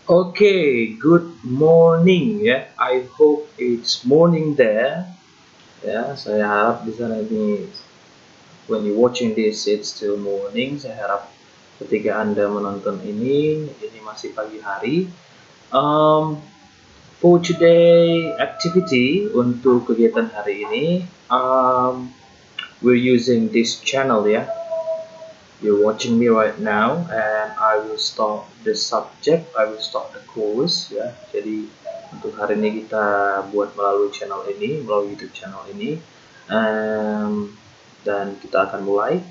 Okay, good morning ya. I hope it's morning there. Ya, saya harap di sana ini when you watching this it's still morning. Saya harap ketika Anda menonton ini masih pagi hari. Um, for today activity untuk kegiatan hari ini, we're using this channel ya. You're watching me right now, and I will start the subject. I will start the course ya. Jadi untuk hari ini kita buat melalui channel ini, melalui YouTube channel ini, dan kita akan mulai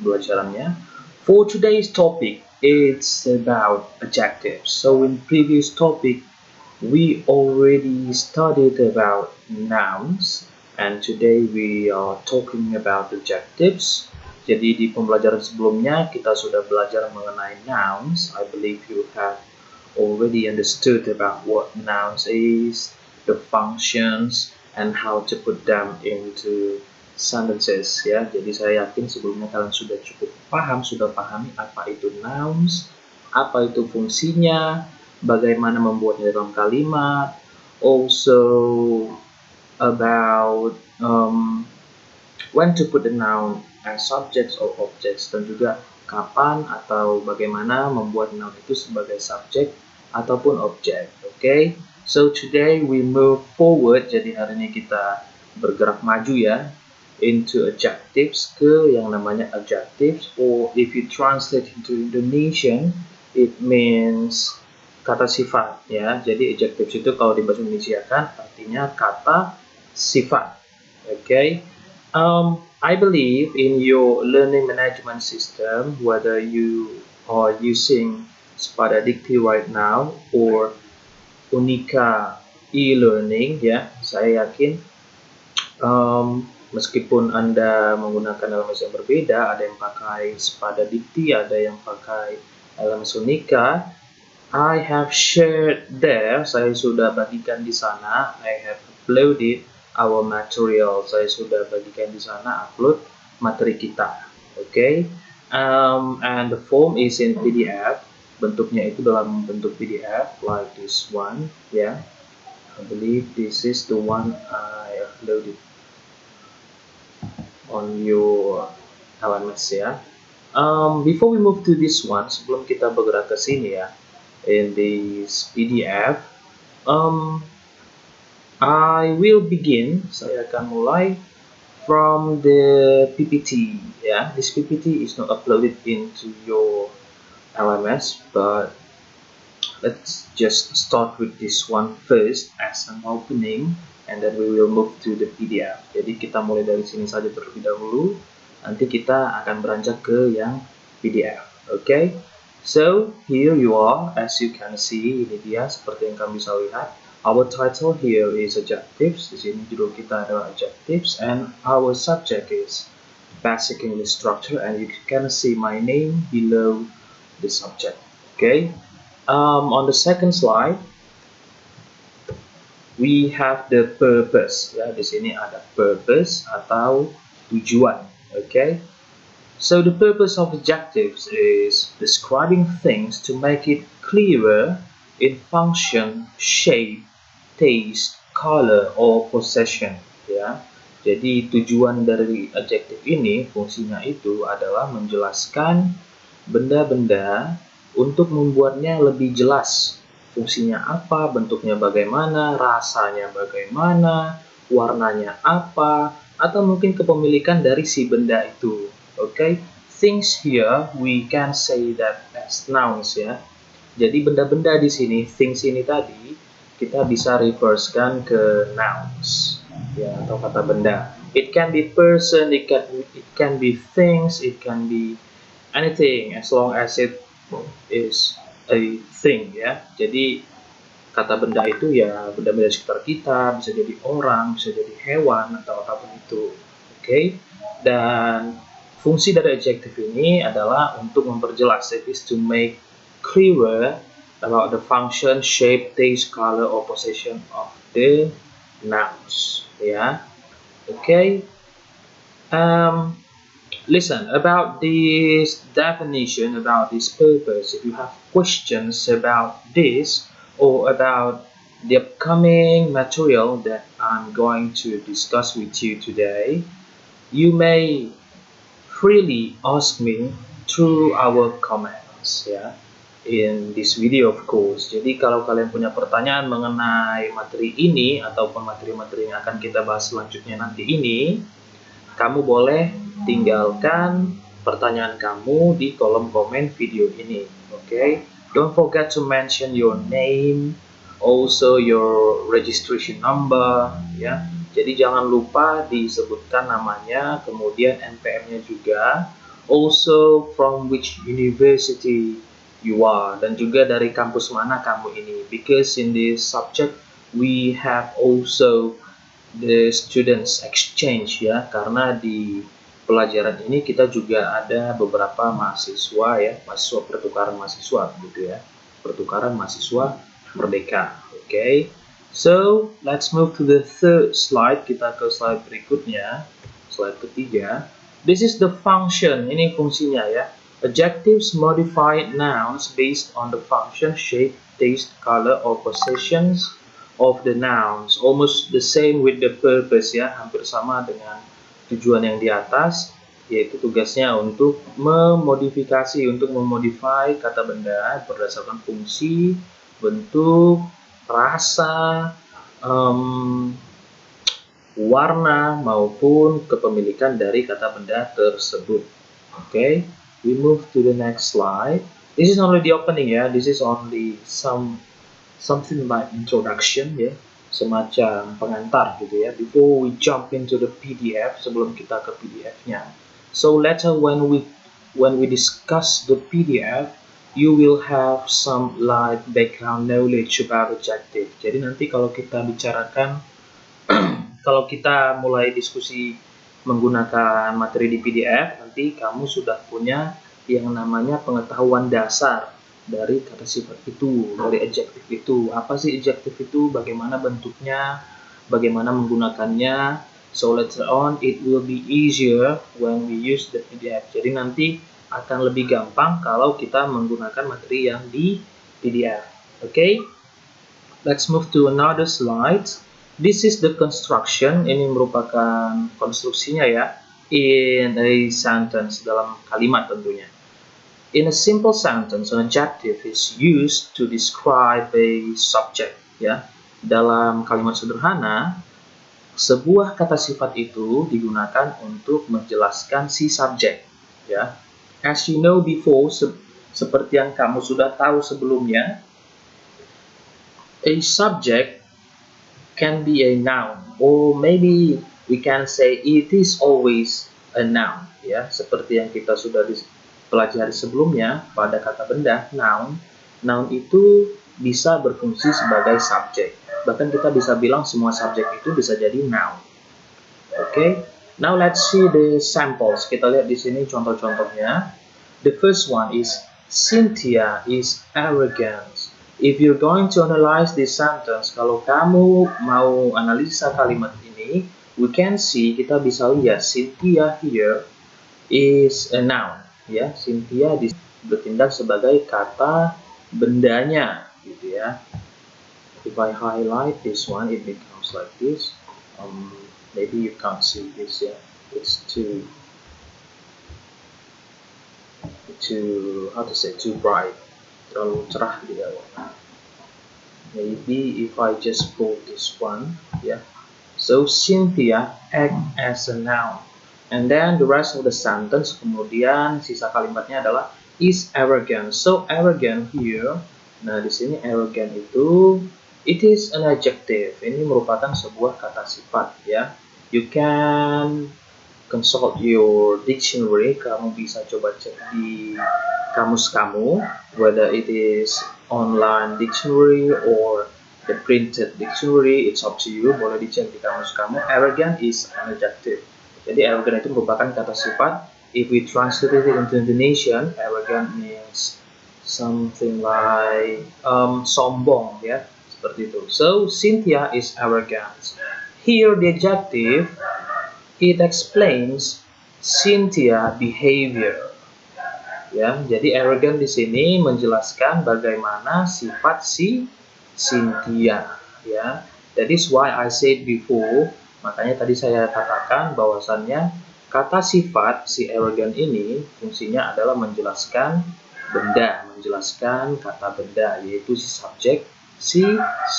belajarannya. For today's topic, it's about adjectives. So in previous topic, we already studied about nouns, and today we are talking about adjectives. Jadi di pembelajaran sebelumnya kita sudah belajar mengenai nouns. I believe you have already understood about what nouns is, the functions, and how to put them into sentences ya. Jadi saya yakin sebelumnya kalian sudah cukup paham, sudah pahami apa itu nouns, apa itu fungsinya, bagaimana membuatnya dalam kalimat, also about when to put the noun as subjects or objects, dan juga kapan atau bagaimana membuat noun itu sebagai subjek ataupun objek. Okay, so today we move forward. Jadi hari ini kita bergerak maju ya into adjectives, ke yang namanya adjectives, or if you translate into Indonesian it means kata sifat ya. Jadi adjectives itu kalau di bahasa Indonesia kan artinya kata sifat. Okay. I believe in your learning management system, whether you are using Spada Dikti right now or Unika e-learning ya, saya yakin meskipun Anda menggunakan LMS yang berbeda, ada yang pakai Spada Dikti, ada yang pakai LMS Unika, I have shared there, saya sudah bagikan di sana, I have uploaded our material, saya sudah bagikan di sana, upload materi kita. Okay, and the form is in PDF, bentuknya itu dalam bentuk PDF like this one ya. I believe this is the one I uploaded on your LMS ya. Before we move to this one, sebelum kita bergerak ke sini ya, in this PDF, I will begin. Saya akan mulai from the PPT. Yeah, this PPT is not uploaded into your LMS, but let's just start with this one first as an opening, and then we will move to the PDF. Jadi kita mulai dari sini saja terlebih dahulu. Nanti kita akan beranjak ke yang PDF. Okay? So here you are, as you can see, ini dia seperti yang kamu bisa lihat. Our title here is Adjectives. Di sini judul kita adalah Adjectives, and our subject is Basic English Structure, and you can see my name below the subject. Okay. On the second slide, we have the purpose. Ya, di sini ada purpose atau tujuan. Okay. So the purpose of adjectives is describing things to make it clearer in function, shape, taste, color, or possession. Ya, jadi tujuan dari adjective ini, fungsinya itu adalah menjelaskan benda-benda untuk membuatnya lebih jelas. Fungsinya apa, bentuknya bagaimana, rasanya bagaimana, warnanya apa, atau mungkin kepemilikan dari si benda itu. Okay, things here we can say that as nouns ya. Jadi benda-benda di sini, things ini tadi kita bisa reversekan ke nouns ya, atau kata benda. It can be person, it can be things, it can be anything as long as it is a thing ya. Jadi kata benda itu ya benda-benda sekitar kita, bisa jadi orang, bisa jadi hewan atau apapun itu. Oke. Dan fungsi dari adjective ini adalah untuk memperjelas, it is to make clearer about the function, shape, taste, color, or possession of the nouns. Ya, oke. Listen, about this definition, about this purpose, if you have questions about this or about the upcoming material that I'm going to discuss with you today, you may freely ask me through our comments ya in this video of course. Jadi kalau kalian punya pertanyaan mengenai materi ini ataupun materi-materi yang akan kita bahas selanjutnya nanti ini, kamu boleh tinggalkan pertanyaan kamu di kolom komen video ini. Okay? Don't forget to mention your name, also your registration number ya. Jadi jangan lupa disebutkan namanya, kemudian NPM-nya juga, also from which university you are, dan juga dari kampus mana kamu ini. Because in this subject we have also the students exchange ya, karena di pelajaran ini kita juga ada beberapa mahasiswa ya, mahasiswa pertukaran mahasiswa gitu ya, pertukaran mahasiswa merdeka. Okay, so let's move to the third slide. Kita ke slide berikutnya, slide ketiga. This is the function, ini fungsinya ya. Adjectives modify nouns based on the function, shape, taste, color, or possessions of the nouns. Almost the same with the purpose ya, hampir sama dengan tujuan yang di atas, yaitu tugasnya untuk memodifikasi, untuk memodify kata benda berdasarkan fungsi, bentuk, rasa, warna maupun kepemilikan dari kata benda tersebut. Okay, we move to the next slide. This is only the opening ya. This is only something like introduction ya, semacam pengantar gitu ya. Before we jump into the PDF, sebelum kita ke PDF-nya. So later when we discuss the PDF, you will have some light background knowledge about adjective. Jadi nanti kalau kita bicarakan, kalau kita mulai diskusi menggunakan materi di PDF, nanti kamu sudah punya yang namanya pengetahuan dasar dari kata sifat itu, dari adjective itu. Apa sih adjective itu? Bagaimana bentuknya? Bagaimana menggunakannya? So later on, it will be easier when we use the PDF. Jadi nanti akan lebih gampang kalau kita menggunakan materi yang di PDF. Okay? Let's move to another slide. This is the construction. Ini merupakan konstruksinya ya. In a sentence, dalam kalimat tentunya. In a simple sentence, an adjective is used to describe a subject. Ya, dalam kalimat sederhana, sebuah kata sifat itu digunakan untuk menjelaskan si subjek. Ya, as you know before, seperti yang kamu sudah tahu sebelumnya, a subject can be a noun, or maybe we can say it is always a noun. Ya, seperti yang kita sudah pelajari sebelumnya pada kata benda noun. Noun itu bisa berfungsi sebagai subjek. Bahkan kita bisa bilang semua subjek itu bisa jadi noun. Okay, now let's see the samples. Kita lihat di sini contoh-contohnya. The first one is Cynthia is arrogant. If you're going to analyze this sentence, kalau kamu mau analisa kalimat ini, we can see, kita bisa lihat Cynthia here is a noun. Ya, Cynthia bertindak sebagai kata bendanya, gitu ya. If I highlight this one, it becomes like this. Maybe you can't see this ya. It's too how to say, too bright, terlalu cerah di bawah. Maybe if I just pull this one, yeah. So Cynthia act as a noun. And then the rest of the sentence, kemudian sisa kalimatnya adalah is arrogant. So arrogant here, nah di sini arrogant itu, it is an adjective. Ini merupakan sebuah kata sifat ya. You can consult your dictionary. Kamu bisa coba cek di kamus kamu, whether it is online dictionary or the printed dictionary, it's up to you. Boleh dicek di kamus kamu. Arrogant is an adjective. Jadi arrogant itu merupakan kata sifat. If we translate it into Indonesian, arrogant means something like sombong ya, seperti itu. So Cynthia is arrogant. Here the adjective, it explains Cynthia behavior. Ya, jadi arrogant di sini menjelaskan bagaimana sifat si Cynthia. Ya, that is why I said before. Makanya tadi saya katakan bahwasannya kata sifat si arrogant ini fungsinya adalah menjelaskan benda, menjelaskan kata benda, yaitu si subjek si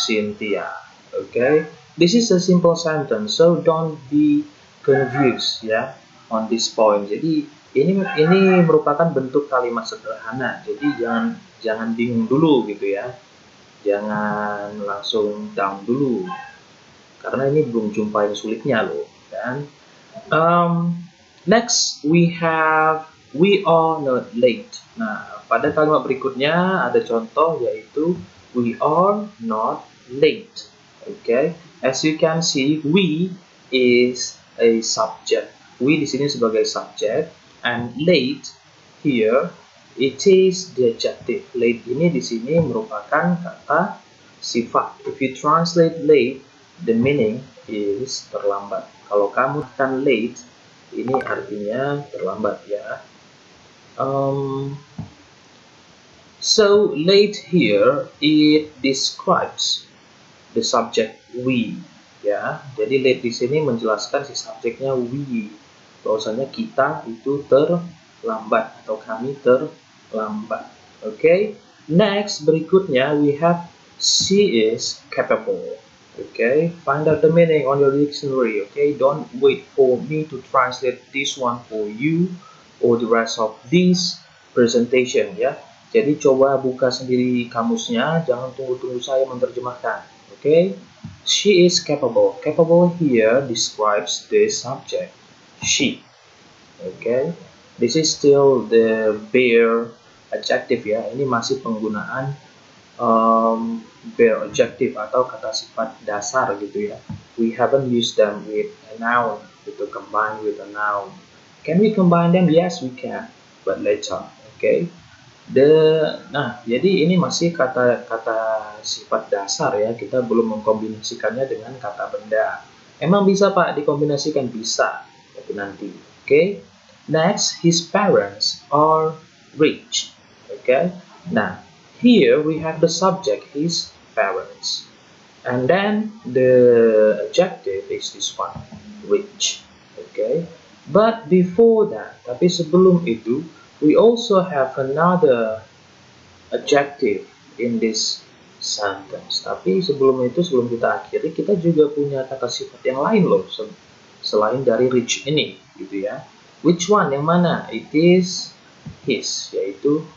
Cynthia. Okay, this is a simple sentence, so don't be confused ya on this point. Jadi ini merupakan bentuk kalimat sederhana. Jadi jangan bingung dulu gitu ya. Jangan langsung down dulu. Karena ini belum jumpa yang sulitnya loh, kan? Next we have we are not late. Nah, pada kalimat berikutnya ada contoh yaitu we are not late. Okay, as you can see, we is a subject. We di sini sebagai subject, and late here it is the adjective. Late ini di sini merupakan kata sifat. If you translate late, the meaning is terlambat. Kalau kamu akan late, ini artinya terlambat ya. So late here it describes the subject we, ya. Jadi late di sini menjelaskan si subjeknya we, bahwasanya kita itu terlambat atau kami terlambat. Okay. Next berikutnya we have she is capable. Okay, find out the meaning on your dictionary. Okay, don't wait for me to translate this one for you or the rest of this presentation ya. Jadi coba buka sendiri kamusnya, jangan tunggu-tunggu saya menerjemahkan. Okay, she is capable. Capable here describes the subject she. Okay, this is still the bare adjective ya. Ini masih penggunaan bare adjective atau kata sifat dasar gitu ya. We haven't used them with a noun, gitu, combine with a noun. Can we combine them? Yes, we can, but later. Okay. Nah, jadi ini masih kata-kata sifat dasar ya. Kita belum mengkombinasikannya dengan kata benda. Emang bisa Pak dikombinasikan? Bisa, tapi nanti. Okay. Next, his parents are rich. Okay. Nah, here we have the subject, his parents. And then the adjective is this one, rich. Okay. But before that, tapi sebelum itu, we also have another adjective in this sentence. Tapi sebelum itu, sebelum kita akhiri, kita juga punya kata sifat yang lain loh, selain dari rich ini, gitu ya. Which one? Yang mana? It is his, yaitu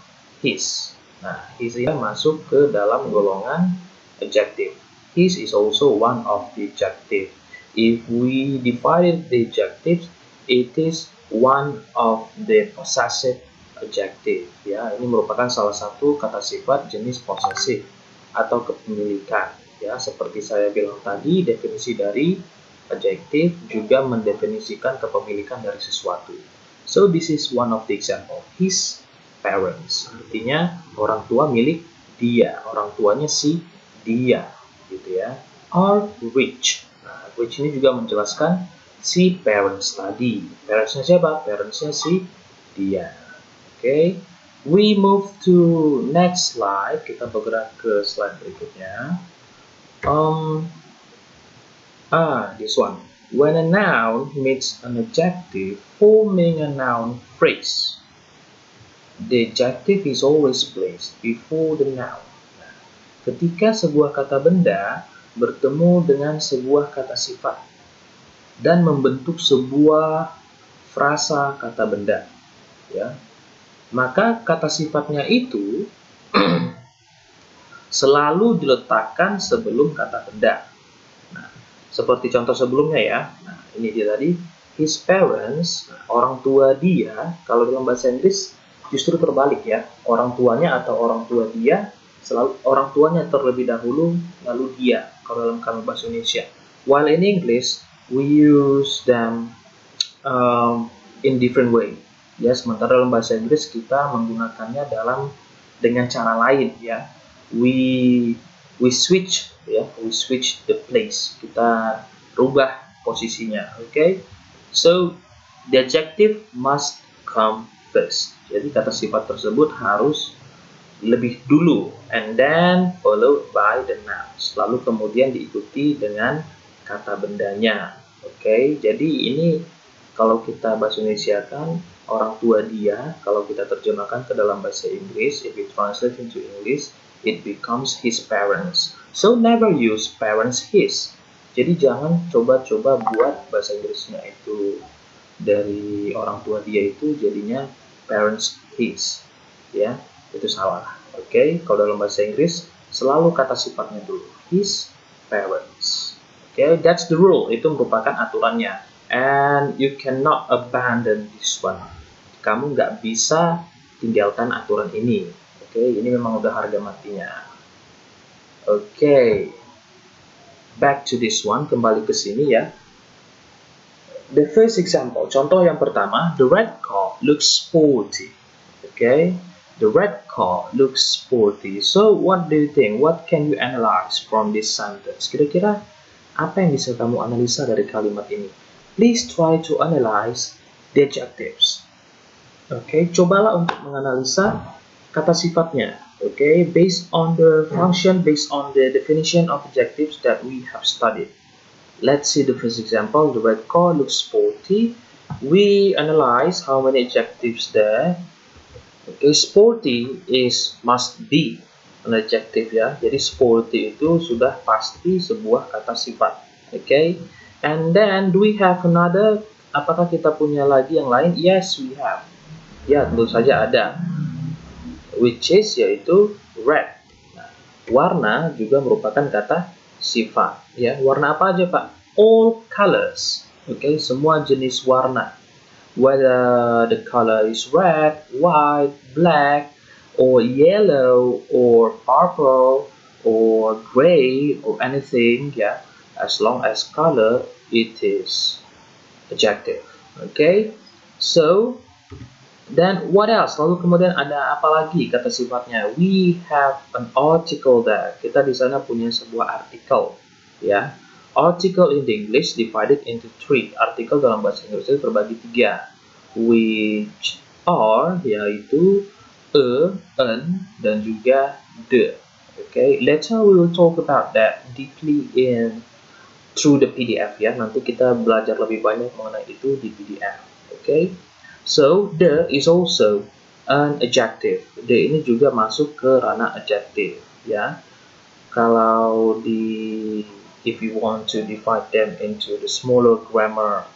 his. Nah, his ini masuk ke dalam golongan adjective. His is also one of the adjective. If we divided the adjectives, it is one of the possessive adjective. Ya, ini merupakan salah satu kata sifat jenis possessive atau kepemilikan. Ya, seperti saya bilang tadi, definisi dari adjective juga mendefinisikan kepemilikan dari sesuatu. So this is one of the example. His parents, artinya orang tua milik dia, orang tuanya si dia, gitu ya. Are rich. Nah, rich ini juga menjelaskan si parents tadi. Parentsnya siapa? Parentsnya si dia. Okay. We move to next slide. Kita bergerak ke slide berikutnya. This one. When a noun meets an adjective forming a noun phrase, the adjective is always placed before the noun. Nah, ketika sebuah kata benda bertemu dengan sebuah kata sifat dan membentuk sebuah frasa kata benda, ya, maka kata sifatnya itu selalu diletakkan sebelum kata benda. Nah, seperti contoh sebelumnya ya. Nah, ini dia tadi, his parents, orang tua dia. Kalau dalam bahasa Inggris justru terbalik ya. Orang tuanya atau orang tua dia, selalu orang tuanya terlebih dahulu, lalu dia. Kalau dalam kalimat bahasa Indonesia. While in English, we use them in different way. Ya, sementara dalam bahasa Inggris kita menggunakannya dengan cara lain ya. We switch ya, we switch the place. Kita rubah posisinya. Okay? So the adjective must come first. Jadi kata sifat tersebut harus lebih dulu, and then followed by the nouns. Lalu kemudian diikuti dengan kata bendanya. Oke, jadi ini kalau kita bahasa Indonesia kan orang tua dia, kalau kita terjemahkan ke dalam bahasa Inggris, if we translate into English, it becomes his parents. So never use parents his. Jadi jangan coba-coba buat bahasa Inggrisnya itu dari orang tua dia itu jadinya parents his, ya. Itu salah. Oke, kalau dalam bahasa Inggris selalu kata sifatnya dulu, his parents. Oke, that's the rule. Itu merupakan aturannya, and you cannot abandon this one. Kamu nggak bisa tinggalkan aturan ini. Oke, ini memang udah harga matinya. Oke, back to this one, kembali ke sini ya. The first example, contoh yang pertama, the red car looks sporty. Okay, the red car looks sporty. So, what do you think? What can you analyze from this sentence? Kira-kira apa yang bisa kamu analisa dari kalimat ini? Please try to analyze the adjectives. Okay, cobalah untuk menganalisa kata sifatnya. Okay, based on the function, based on the definition of adjectives that we have studied. Let's see the first example. The red car looks sporty. We analyze how many adjectives there. Okay, sporty is must be an adjective ya. Jadi sporty itu sudah pasti sebuah kata sifat. Okay, and then do we have another? Apakah kita punya lagi yang lain? Yes, we have. Ya, tentu saja ada. Which is yaitu red. Nah, warna juga merupakan kata sifat. Ya, warna apa aja Pak? All colors. Okay, semua jenis warna. Whether the color is red, white, black, or yellow, or purple, or gray, or anything, yeah, as long as color, it is adjective. Okay, so then what else? Lalu kemudian ada apa lagi kata sifatnya? We have an article there. Kita di sana punya sebuah artikel, ya. Article in the English divided into 3. Artikel dalam bahasa Inggris itu terbagi 3, which are yaitu a, an, dan juga the. Okay, later we will talk about that deeply through the PDF ya. Nanti kita belajar lebih banyak mengenai itu di PDF. Okay, so the is also an adjective. The ini juga masuk ke ranah adjective ya. Kalau if you want to divide them into the smaller grammar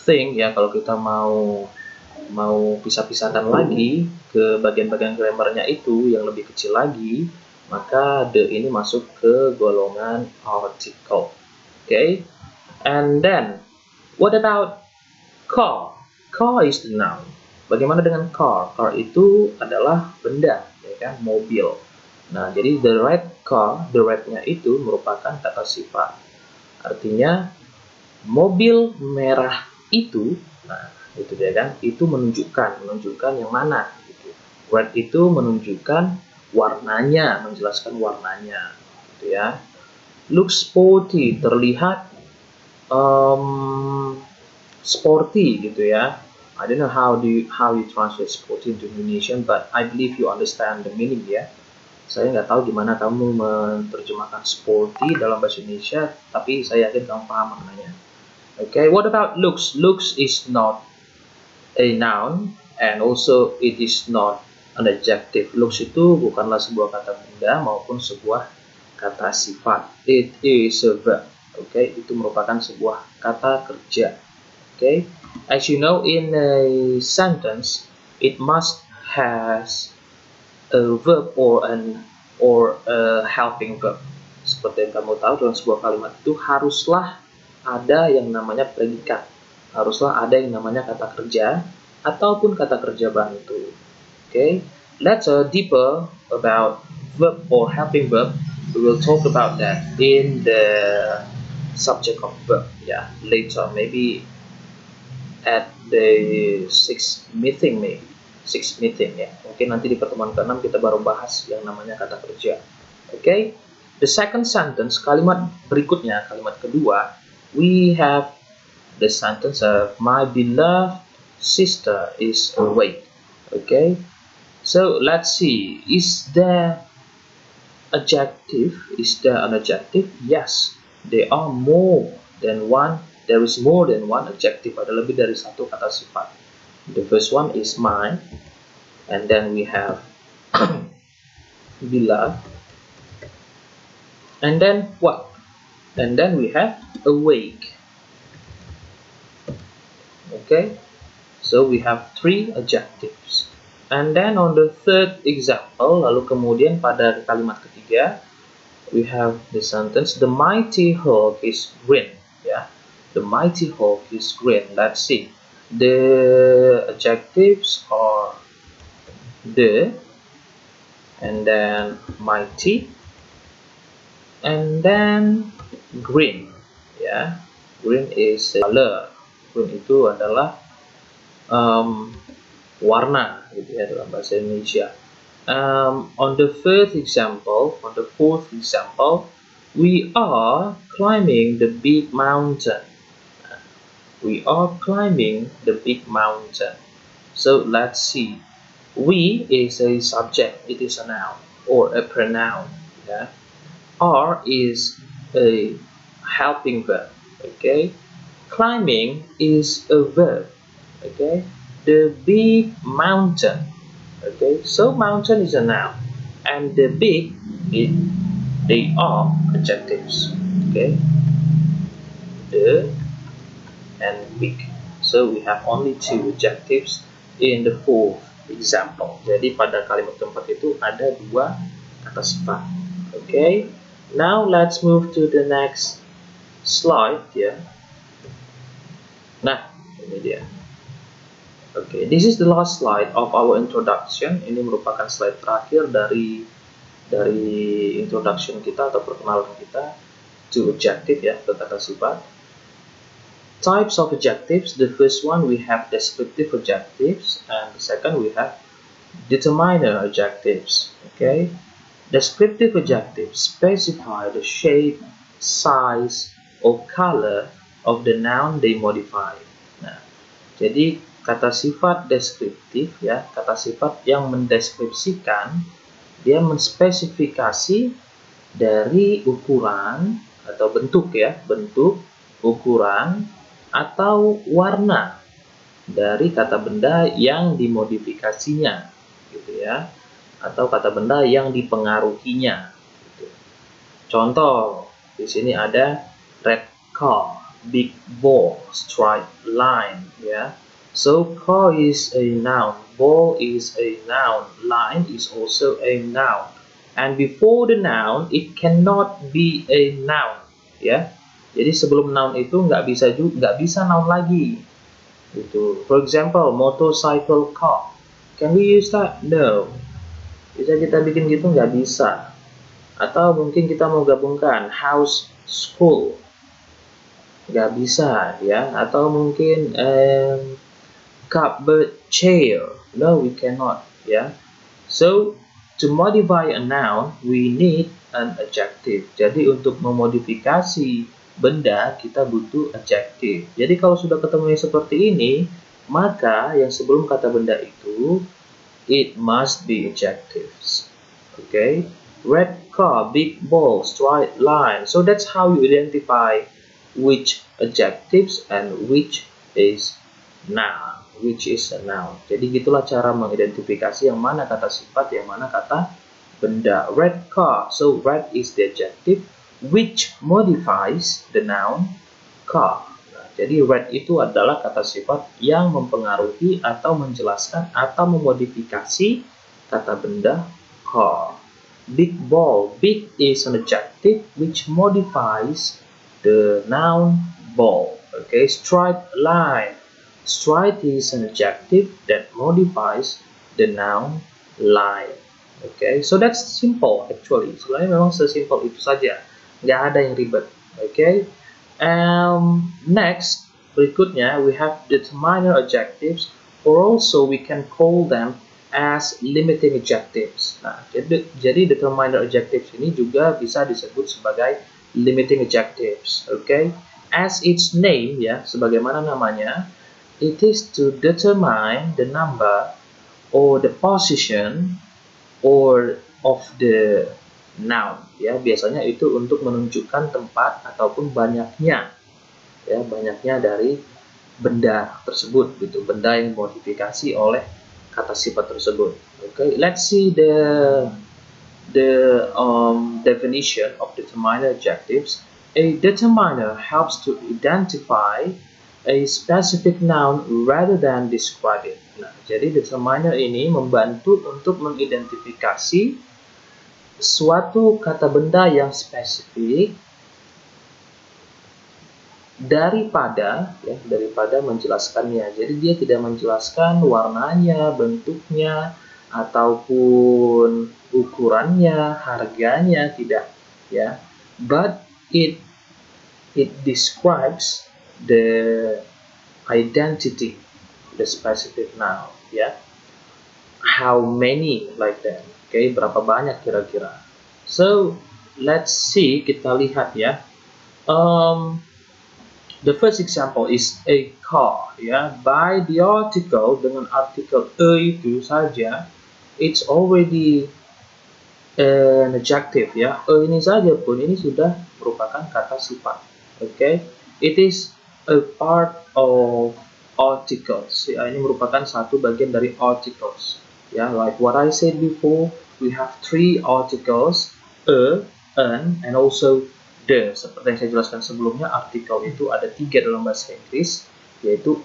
thing ya, kalau kita mau pisah-pisahkan lagi ke bagian-bagian grammarnya itu yang lebih kecil lagi, maka the ini masuk ke golongan article. Okay, and then what about car? Car is the noun. Bagaimana dengan car? Car itu adalah benda, ya kan, mobil. Nah, jadi the red car, the red-nya itu merupakan kata sifat. Artinya mobil merah itu, nah itu dia kan, itu menunjukkan yang mana gitu. Red itu menunjukkan warnanya, menjelaskan warnanya gitu ya. Looks sporty, terlihat sporty gitu ya. I don't know how you translate sporty into Indonesian, but I believe you understand the meaning ya. Saya nggak tahu gimana kamu menerjemahkan sporty dalam bahasa Indonesia, tapi saya yakin kamu paham maknanya. Okay, what about looks? Looks is not a noun, and also it is not an adjective. Looks itu bukanlah sebuah kata benda maupun sebuah kata sifat. It is a verb. Okay, itu merupakan sebuah kata kerja. Okay, as you know, in a sentence, it must has a verb or a helping verb. Seperti yang kamu tahu, dalam sebuah kalimat itu haruslah ada yang namanya predikat, haruslah ada yang namanya kata kerja ataupun kata kerja bantu. Okay, let's deeper about verb or helping verb. We will talk about that in the subject of verb. Yeah, later, maybe at the sixth meeting ya. Mungkin nanti di pertemuan ke-6 kita baru bahas yang namanya kata kerja. Okay? The second sentence, kalimat berikutnya, kalimat kedua, we have the sentence of my beloved sister is awake. Okay, so let's see, is there adjective? Is there an adjective? Yes, there are more than one. There is more than one adjective. Ada lebih dari satu kata sifat. The first one is my, and then we have beloved, and then what? And then we have awake. Okay, so we have 3 adjectives. And then on the third example, lalu kemudian pada kalimat ketiga, we have the sentence, the mighty Hulk is green. Yeah, the mighty Hulk is green. Let's see. The adjectives are the, and then mighty, and then green. Yeah, green is a color. Green itu adalah warna, gitu ya, dalam bahasa Indonesia. On the fourth example, we are climbing the big mountain. We are climbing the big mountain. So let's see. We is a subject, it is a noun or a pronoun. Yeah. Are is a helping verb. Okay. Climbing is a verb. Okay. The big mountain. Okay, so mountain is a noun, and the big, they are adjectives. Okay, the and big. So we have only 2 adjectives in the fourth example. Jadi pada kalimat keempat itu ada 2 kata sifat. Okay, now let's move to the next slide ya. Nah, ini dia. Okay, this is the last slide of our introduction. Ini merupakan slide terakhir dari introduction kita atau perkenalan kita to adjective ya, ke kata sifat. Types of adjectives. The first one we have descriptive objectives, and the second we have determiner adjectives. Okay, descriptive adjectives specify the shape, size, or color of the noun they modify. Nah, jadi kata sifat deskriptif ya, kata sifat yang mendeskripsikan, dia menspesifikasi dari ukuran atau bentuk ya, bentuk, ukuran, atau warna dari kata benda yang dimodifikasinya, gitu ya, atau kata benda yang dipengaruhinya. Gitu. Contoh di sini ada red car, big ball, straight line, ya. So car is a noun, ball is a noun, line is also a noun. And before the noun, it cannot be a noun, ya. Jadi sebelum noun itu nggak bisa noun lagi. Gitu. For example, motorcycle car. Can we use that? No. Bisa kita bikin gitu nggak bisa. Atau mungkin kita mau gabungkan house, school, nggak bisa, ya. Atau mungkin cupboard, chair. No, we cannot. Yeah. So to modify a noun, we need an adjective. Jadi untuk memodifikasi benda kita butuh adjective. Jadi kalau sudah ketemu yang seperti ini, maka yang sebelum kata benda itu it must be adjectives. Okay. Red car, big ball, straight line. So that's how you identify which adjectives and which is noun. Which is a noun. Jadi gitulah cara mengidentifikasi yang mana kata sifat, yang mana kata benda. Red car. So red is the adjective which modifies the noun car. Nah, jadi red itu adalah kata sifat yang mempengaruhi atau menjelaskan atau memodifikasi kata benda car. Big ball. Big is an adjective which modifies the noun ball. Okay. Straight line. Straight is an adjective that modifies the noun line. Okay, so that's simple actually. Sebenarnya memang sesimpel itu saja, nggak ada yang ribet. Okay, next berikutnya we have determiner adjectives, or also we can call them as limiting adjectives. Nah, jadi determiner adjectives ini juga bisa disebut sebagai limiting adjectives. Okay. as its name, ya, sebagaimana namanya, it is to determine the number or the position or of the noun, ya. Biasanya itu untuk menunjukkan tempat ataupun banyaknya, ya, banyaknya dari benda tersebut, gitu, benda yang dimodifikasi oleh kata sifat tersebut. Okay, let's see the definition of determiner adjectives. A determiner helps to identify a specific noun rather than describe it. Nah, jadi determiner ini membantu untuk mengidentifikasi suatu kata benda yang spesifik daripada menjelaskannya. Jadi dia tidak menjelaskan warnanya, bentuknya, ataupun ukurannya, harganya, tidak, ya. But it describes the identity, the specific noun, ya. How many, like that. Okay, berapa banyak kira-kira. So let's see, kita lihat, ya. The first example is a car, ya. By the article, dengan artikel a itu saja, it's already an adjective, ya. Ini saja pun ini sudah merupakan kata sifat. Okay, it is a part of articles, ya. Ini merupakan satu bagian dari articles, ya. Like what I said before, we have 3 articles, an, and also the. Seperti yang saya jelaskan sebelumnya, artikel itu ada 3 dalam bahasa Inggris, yaitu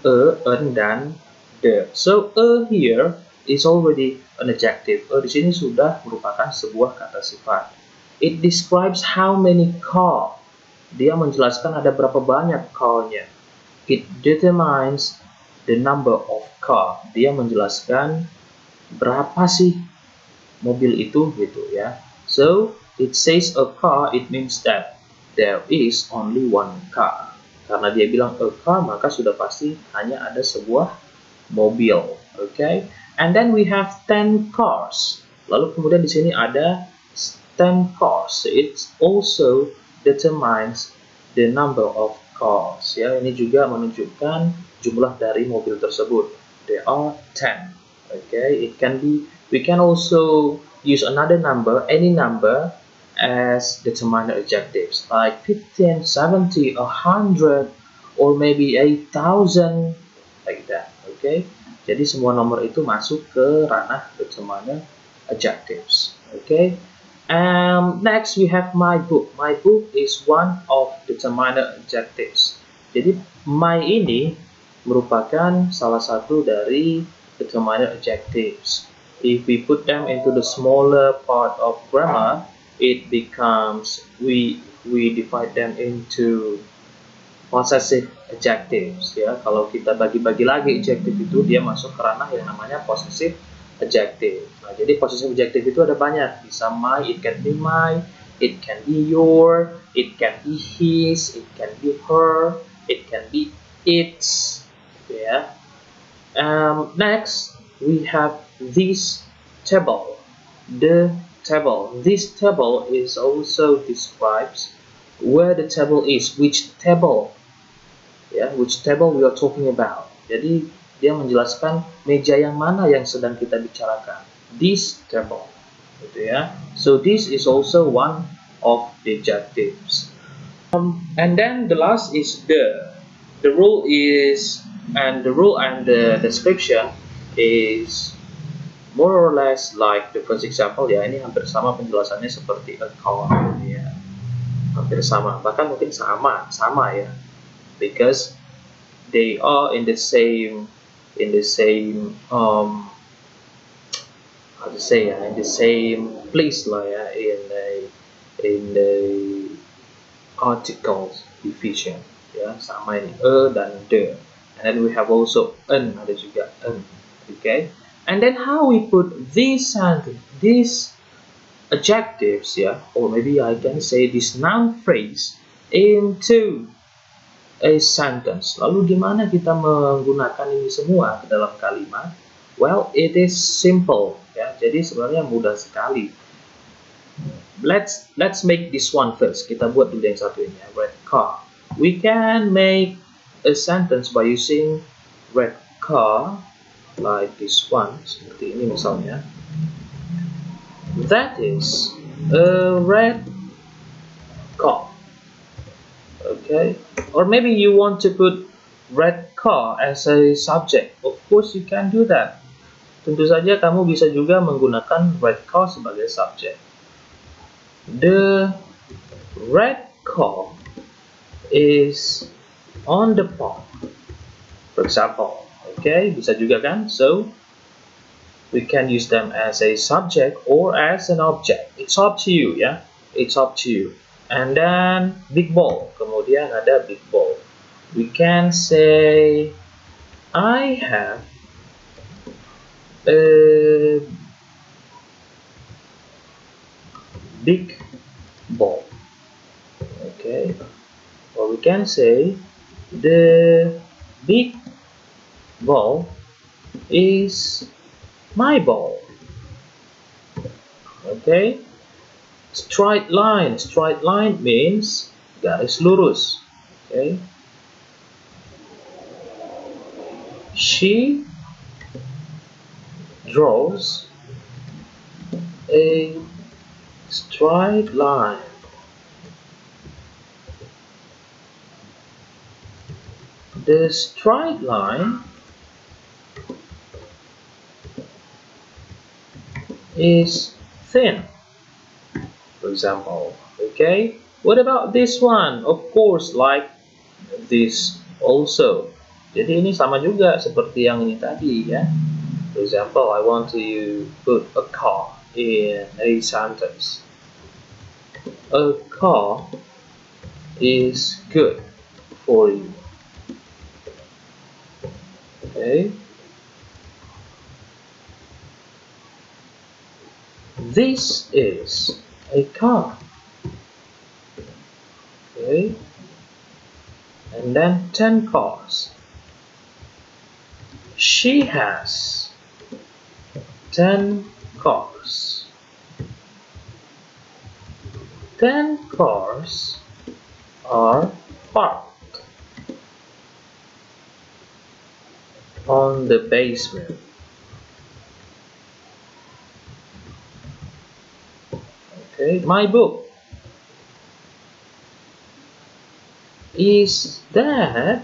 an, dan the. So here is already an adjective. Di sini sudah merupakan sebuah kata sifat. It describes how many car. Dia menjelaskan ada berapa banyak car-nya. It determines the number of car. Dia menjelaskan berapa sih mobil itu, gitu, ya. So it says a car, it means that there is only one car. Karena dia bilang a car, maka sudah pasti hanya ada sebuah mobil. Okay, and then we have 10 cars. Lalu kemudian di sini ada 10 cars. It also determines the number of cars. Ya, ini juga menunjukkan jumlah dari mobil tersebut. There are 10. Okay, it can be. We can also use another number, any number, as determiner adjectives, like 15, 70, 100, or maybe 8,000, like that. Okay, jadi semua nomor itu masuk ke ranah determiner adjectives. Okay, next we have my book. My book is one of determiner adjectives. Jadi my ini merupakan salah satu dari determiner adjectives. If we put them into the smaller part of grammar, it becomes, we divide them into possessive adjectives, ya. Kalau kita bagi-bagi lagi adjective itu, dia masuk ke ranah yang namanya possessive adjective. Nah, jadi possessive adjective itu ada banyak. Bisa my, it can be my, it can be your, it can be his, it can be her, it can be its, ya. Next we have this table, the table. This table is also describes where the table is, which table, ya, which table we are talking about. Jadi dia menjelaskan meja yang mana yang sedang kita bicarakan. This table, gitu, ya. So this is also one of the adjectives. And then the last is the. The rule and the description is more or less like the first example, ya. Ini hampir sama penjelasannya seperti a car, ya. Hampir sama, bahkan mungkin sama, ya. Because they are in the same how to say, ya, in the same place lah, ya, in the articles division, ya. Sama ini a dan the. And then we have also an, ada juga an. Okay, and then how we put these adjectives, ya, or maybe I can say this noun phrase into a sentence. Lalu gimana kita menggunakan ini semua ke dalam kalimat? Well, it is simple, ya. Jadi sebenarnya mudah sekali. Let's make this one first. Kita buat dulu yang satu ini, red car. we can make a sentence by using red car, like this one, seperti ini misalnya. That is a red car. Okay, or maybe you want to put red car as a subject. Of course you can do that. Tentu saja kamu bisa juga menggunakan red car sebagai subjek. The red car is on the park, for example. Okay, bisa juga kan? So we can use them as a subject or as an object. It's up to you, ya. It's up to you. And then big ball. Kemudian ada big ball. We can say I have a big ball. Okay. Or we can say the big ball is my ball. Okay. Straight line. Straight line means garis lurus. Okay. She draws a straight line. The straight line is thin, for example. Okay, what about this one? Of course, like this also. Jadi ini sama juga seperti yang ini tadi, ya. For example, I want to put a car in a sentence. A car is good for you. Okay. This is a car. Okay. And then 10 cars. She has 10 cars. 10 cars are parked on the basement. Okay, my book. Is that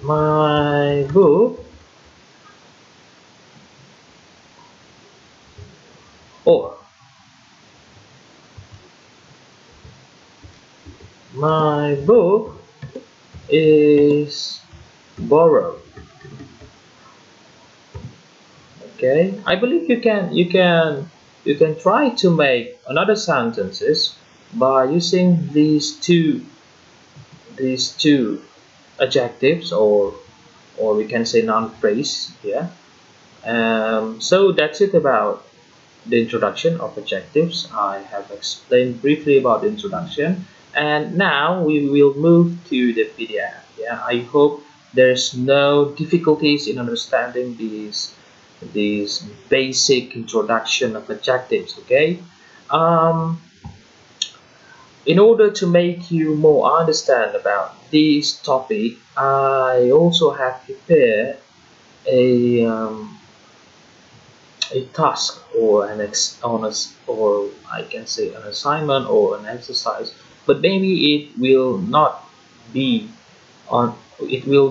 my book? Or my book is borrowed. Okay, I believe you can try to make another sentences by using these two adjectives, or we can say noun phrase. Yeah. So that's it about the introduction of adjectives. I have explained briefly about the introduction, and now we will move to the PDF. Yeah, I hope there's no difficulties in understanding these basic introduction of adjectives. Okay. In order to make you more understand about this topic, I also have prepared a task, or or I can say an assignment or an exercise, but maybe it will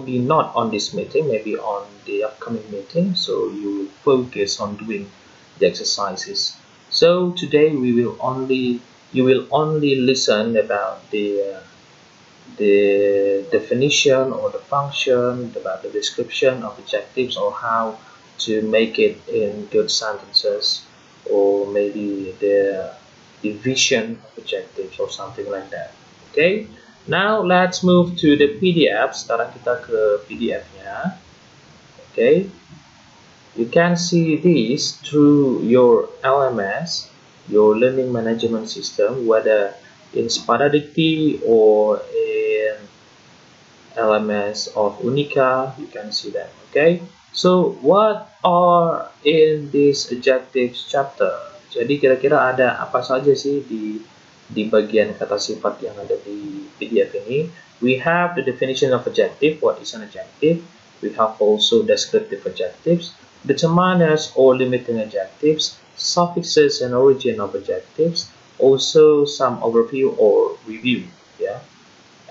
be not on this meeting, maybe on the upcoming meeting, so you will focus on doing the exercises. So today you will only listen about the definition or the function, about the description of adjectives, or how to make it in good sentences, or maybe the division of adjectives or something like that. Okay, now let's move to the PDF. Sekarang kita ke PDF-nya. Okay, you can see this through your LMS, your learning management system, whether in Spadadikti or in LMS of Unica. You can see that. Okay, so what are in this adjectives chapter? Jadi kira-kira ada apa saja sih di di bagian kata sifat yang ada di PDF ini. We have the definition of adjective. What is an adjective? We have also descriptive adjectives, determiners or limiting adjectives, suffixes and origin of adjectives, also some overview or review,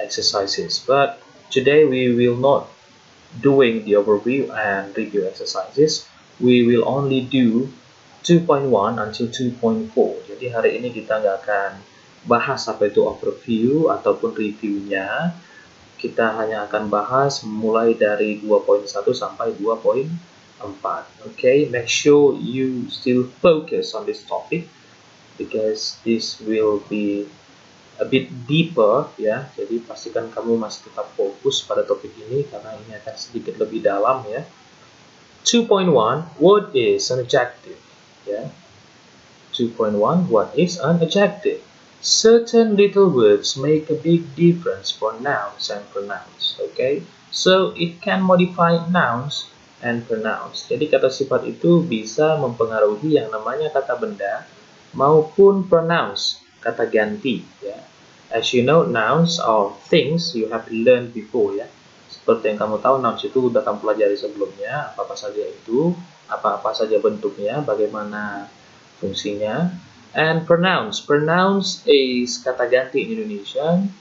exercises. But today we will not doing the overview and review exercises. We will only do 2.1 until 2.4. Jadi hari ini kita nggak akan bahas apa itu overview ataupun reviewnya. Kita hanya akan bahas mulai dari 2.1 sampai 2.4. Okay, make sure you still focus on this topic because this will be a bit deeper, ya. Jadi pastikan kamu masih tetap fokus pada topik ini karena ini akan sedikit lebih dalam, ya. 2.1, what is an adjective? Ya. 2.1, what is an adjective? Certain little words make a big difference for nouns and pronouns. Okay, so it can modify nouns and pronouns. Jadi kata sifat itu bisa mempengaruhi yang namanya kata benda maupun pronouns, kata ganti, ya. As you know, nouns are things you have learned before, ya. Seperti yang kamu tahu, nouns itu sudah kamu pelajari sebelumnya, apa saja itu, apa-apa saja bentuknya, bagaimana fungsinya. And pronouns is kata ganti in Indonesian.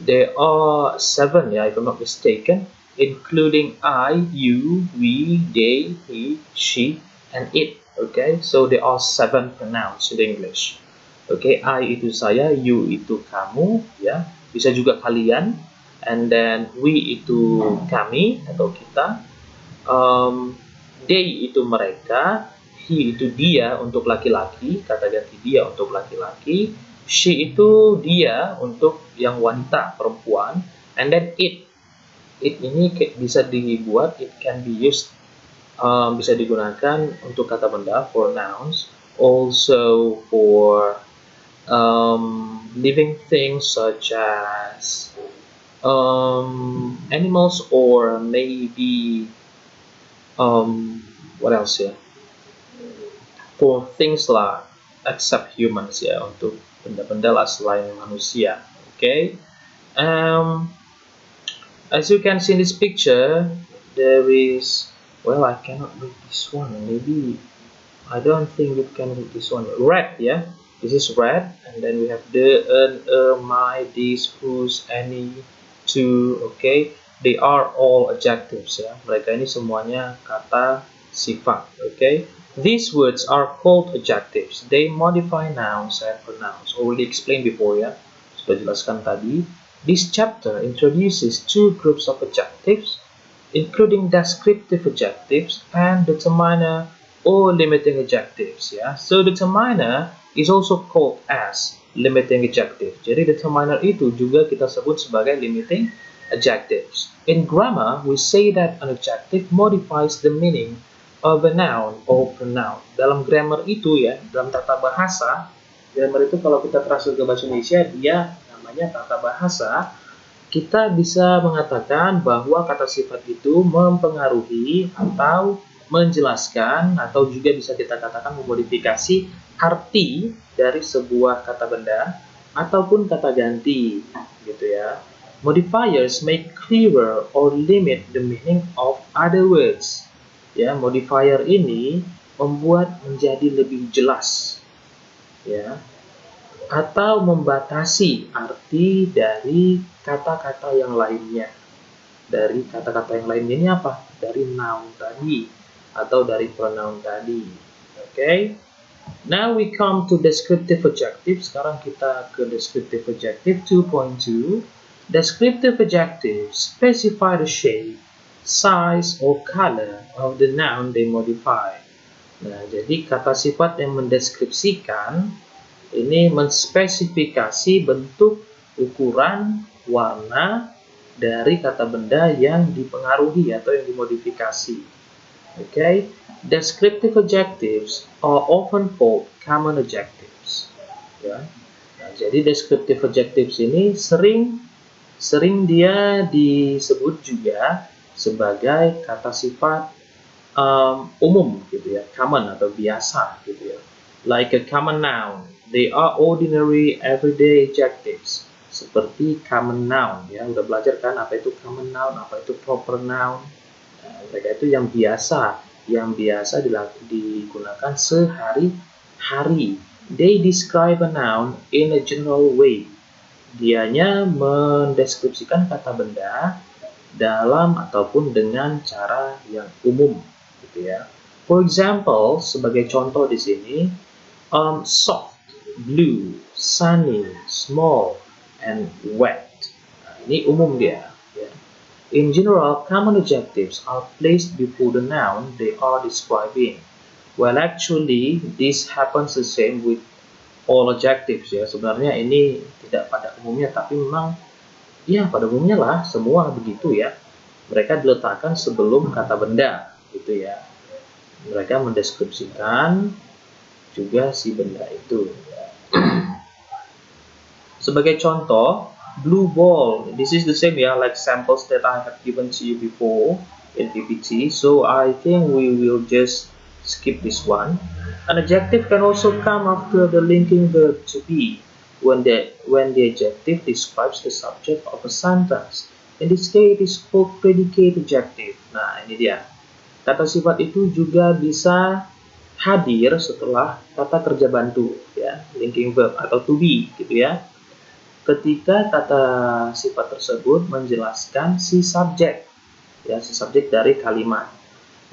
There are 7, ya, if I'm not mistaken, including I, you, we, they, he, she, and it. Okay, so there are 7 pronouns in English. Okay, I itu saya, you itu kamu, ya, bisa juga kalian, and then we itu kami atau kita, they itu mereka, he itu dia untuk laki-laki, kata ganti dia untuk laki-laki, she itu dia untuk yang wanita, perempuan, and then it ini bisa dibuat, it can be used, bisa digunakan untuk kata benda for nouns, also for living things such as animals, or maybe what else, ya, for things like except humans, ya, untuk benda-benda lah selain manusia. Okay, as you can see in this picture, there is, well, I cannot read this one. Maybe I don't think you can read this one. Red, yeah. This is red, and then we have the, my, these, whose, any, to. Okay, they are all adjectives, ya. Mereka ini semuanya kata sifat. Okay, these words are called adjectives. They modify nouns and pronouns. Already explained before, ya. Sudah jelaskan tadi. This chapter introduces 2 groups of adjectives, including descriptive adjectives and determiner or limiting adjectives, ya. So determiner is also called as limiting adjective. Jadi determiner itu juga kita sebut sebagai limiting adjectives. In grammar, we say that an adjective modifies the meaning of a noun or pronoun. Dalam grammar itu, ya, dalam tata bahasa, grammar itu kalau kita transfer ke bahasa Indonesia, dia namanya tata bahasa. Kita bisa mengatakan bahwa kata sifat itu mempengaruhi atau menjelaskan, atau juga bisa kita katakan memodifikasi arti dari sebuah kata benda ataupun kata ganti, gitu, ya. Modifiers make clearer or limit the meaning of other words. Ya, modifier ini membuat menjadi lebih jelas, ya, atau membatasi arti dari kata-kata yang lainnya. Dari kata-kata yang lainnya ini apa? Dari noun tadi atau dari pronoun tadi. Okay? Now we come to descriptive adjectives. Sekarang kita ke descriptive adjective 2.2. Descriptive adjectives specify the shape, size, or color of the noun they modify. Nah, jadi kata sifat yang mendeskripsikan ini menspesifikasi bentuk, ukuran, warna dari kata benda yang dipengaruhi atau yang dimodifikasi. Okay, descriptive adjectives are often called common adjectives. Ya. Nah, jadi descriptive adjectives ini sering dia disebut juga sebagai kata sifat umum, gitu, ya, common atau biasa, gitu, ya. Like a common noun. They are ordinary everyday adjectives. Seperti common noun, ya. Udah belajar kan apa itu common noun, apa itu proper noun. Nah, mereka itu yang biasa digunakan sehari-hari. They describe a noun in a general way. Dianya mendeskripsikan kata benda dalam ataupun dengan cara yang umum, gitu ya. For example, sebagai contoh di sini, soft, blue, sunny, small, and wet. Nah, ini umum dia. Ya. In general, common adjectives are placed before the noun they are describing. Well, actually, this happens the same with all adjectives ya. Sebenarnya ini tidak pada umumnya, tapi memang ya pada umumnya lah semua begitu ya. Mereka diletakkan sebelum kata benda, gitu ya. Mereka mendeskripsikan juga si benda itu. Sebagai contoh, blue ball. This is the same ya, like samples that I have given to you before in PPT. So I think we will just skip this one. An adjective can also come after the linking verb to be when the adjective describes the subject of a sentence. In this case, it is called predicate adjective. Nah, ini dia. Kata sifat itu juga bisa hadir setelah kata kerja bantu, ya, linking verb atau to be, gitu ya. Ketika kata sifat tersebut menjelaskan si subjek, ya, si subjek dari kalimat.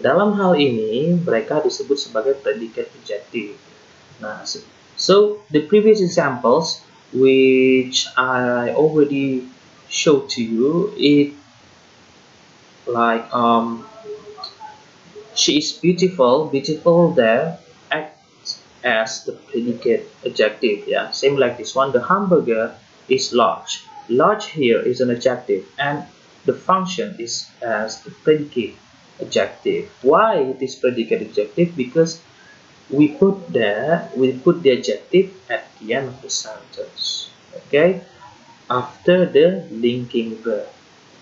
Dalam hal ini, mereka disebut sebagai predicate adjective. Nah, so the previous examples which I already showed to you, it like she is beautiful. Beautiful there acts as the predicate adjective. Yeah, same like this one. The hamburger is large. Large here is an adjective, and the function is as the predicate adjective. Why it is predicate adjective? Because we put the adjective at the end of the sentence. Okay, after the linking verb.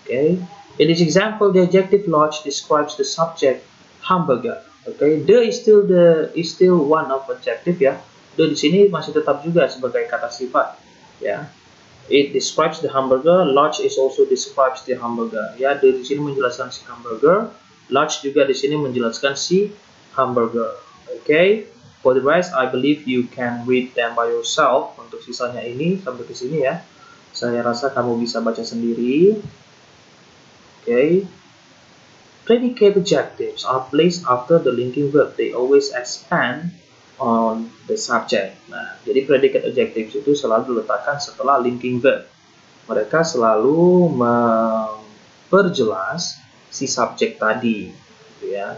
Okay, in this example, the adjective large describes the subject hamburger. Okay, the is still one of adjective ya. The di sini masih tetap juga sebagai kata sifat ya. It describes the hamburger. Large is also describes the hamburger. Ya, the di sini menjelaskan si hamburger. Large juga di sini menjelaskan si hamburger. Okay. For the rest, I believe you can read them by yourself. Untuk sisanya ini sampai ke sini ya. Saya rasa kamu bisa baca sendiri. Okay. Predicate adjectives are placed after the linking verb. They always expand on the subject. Nah, jadi predicate adjectives itu selalu diletakkan setelah linking verb. Mereka selalu memperjelas si subjek tadi, gitu ya.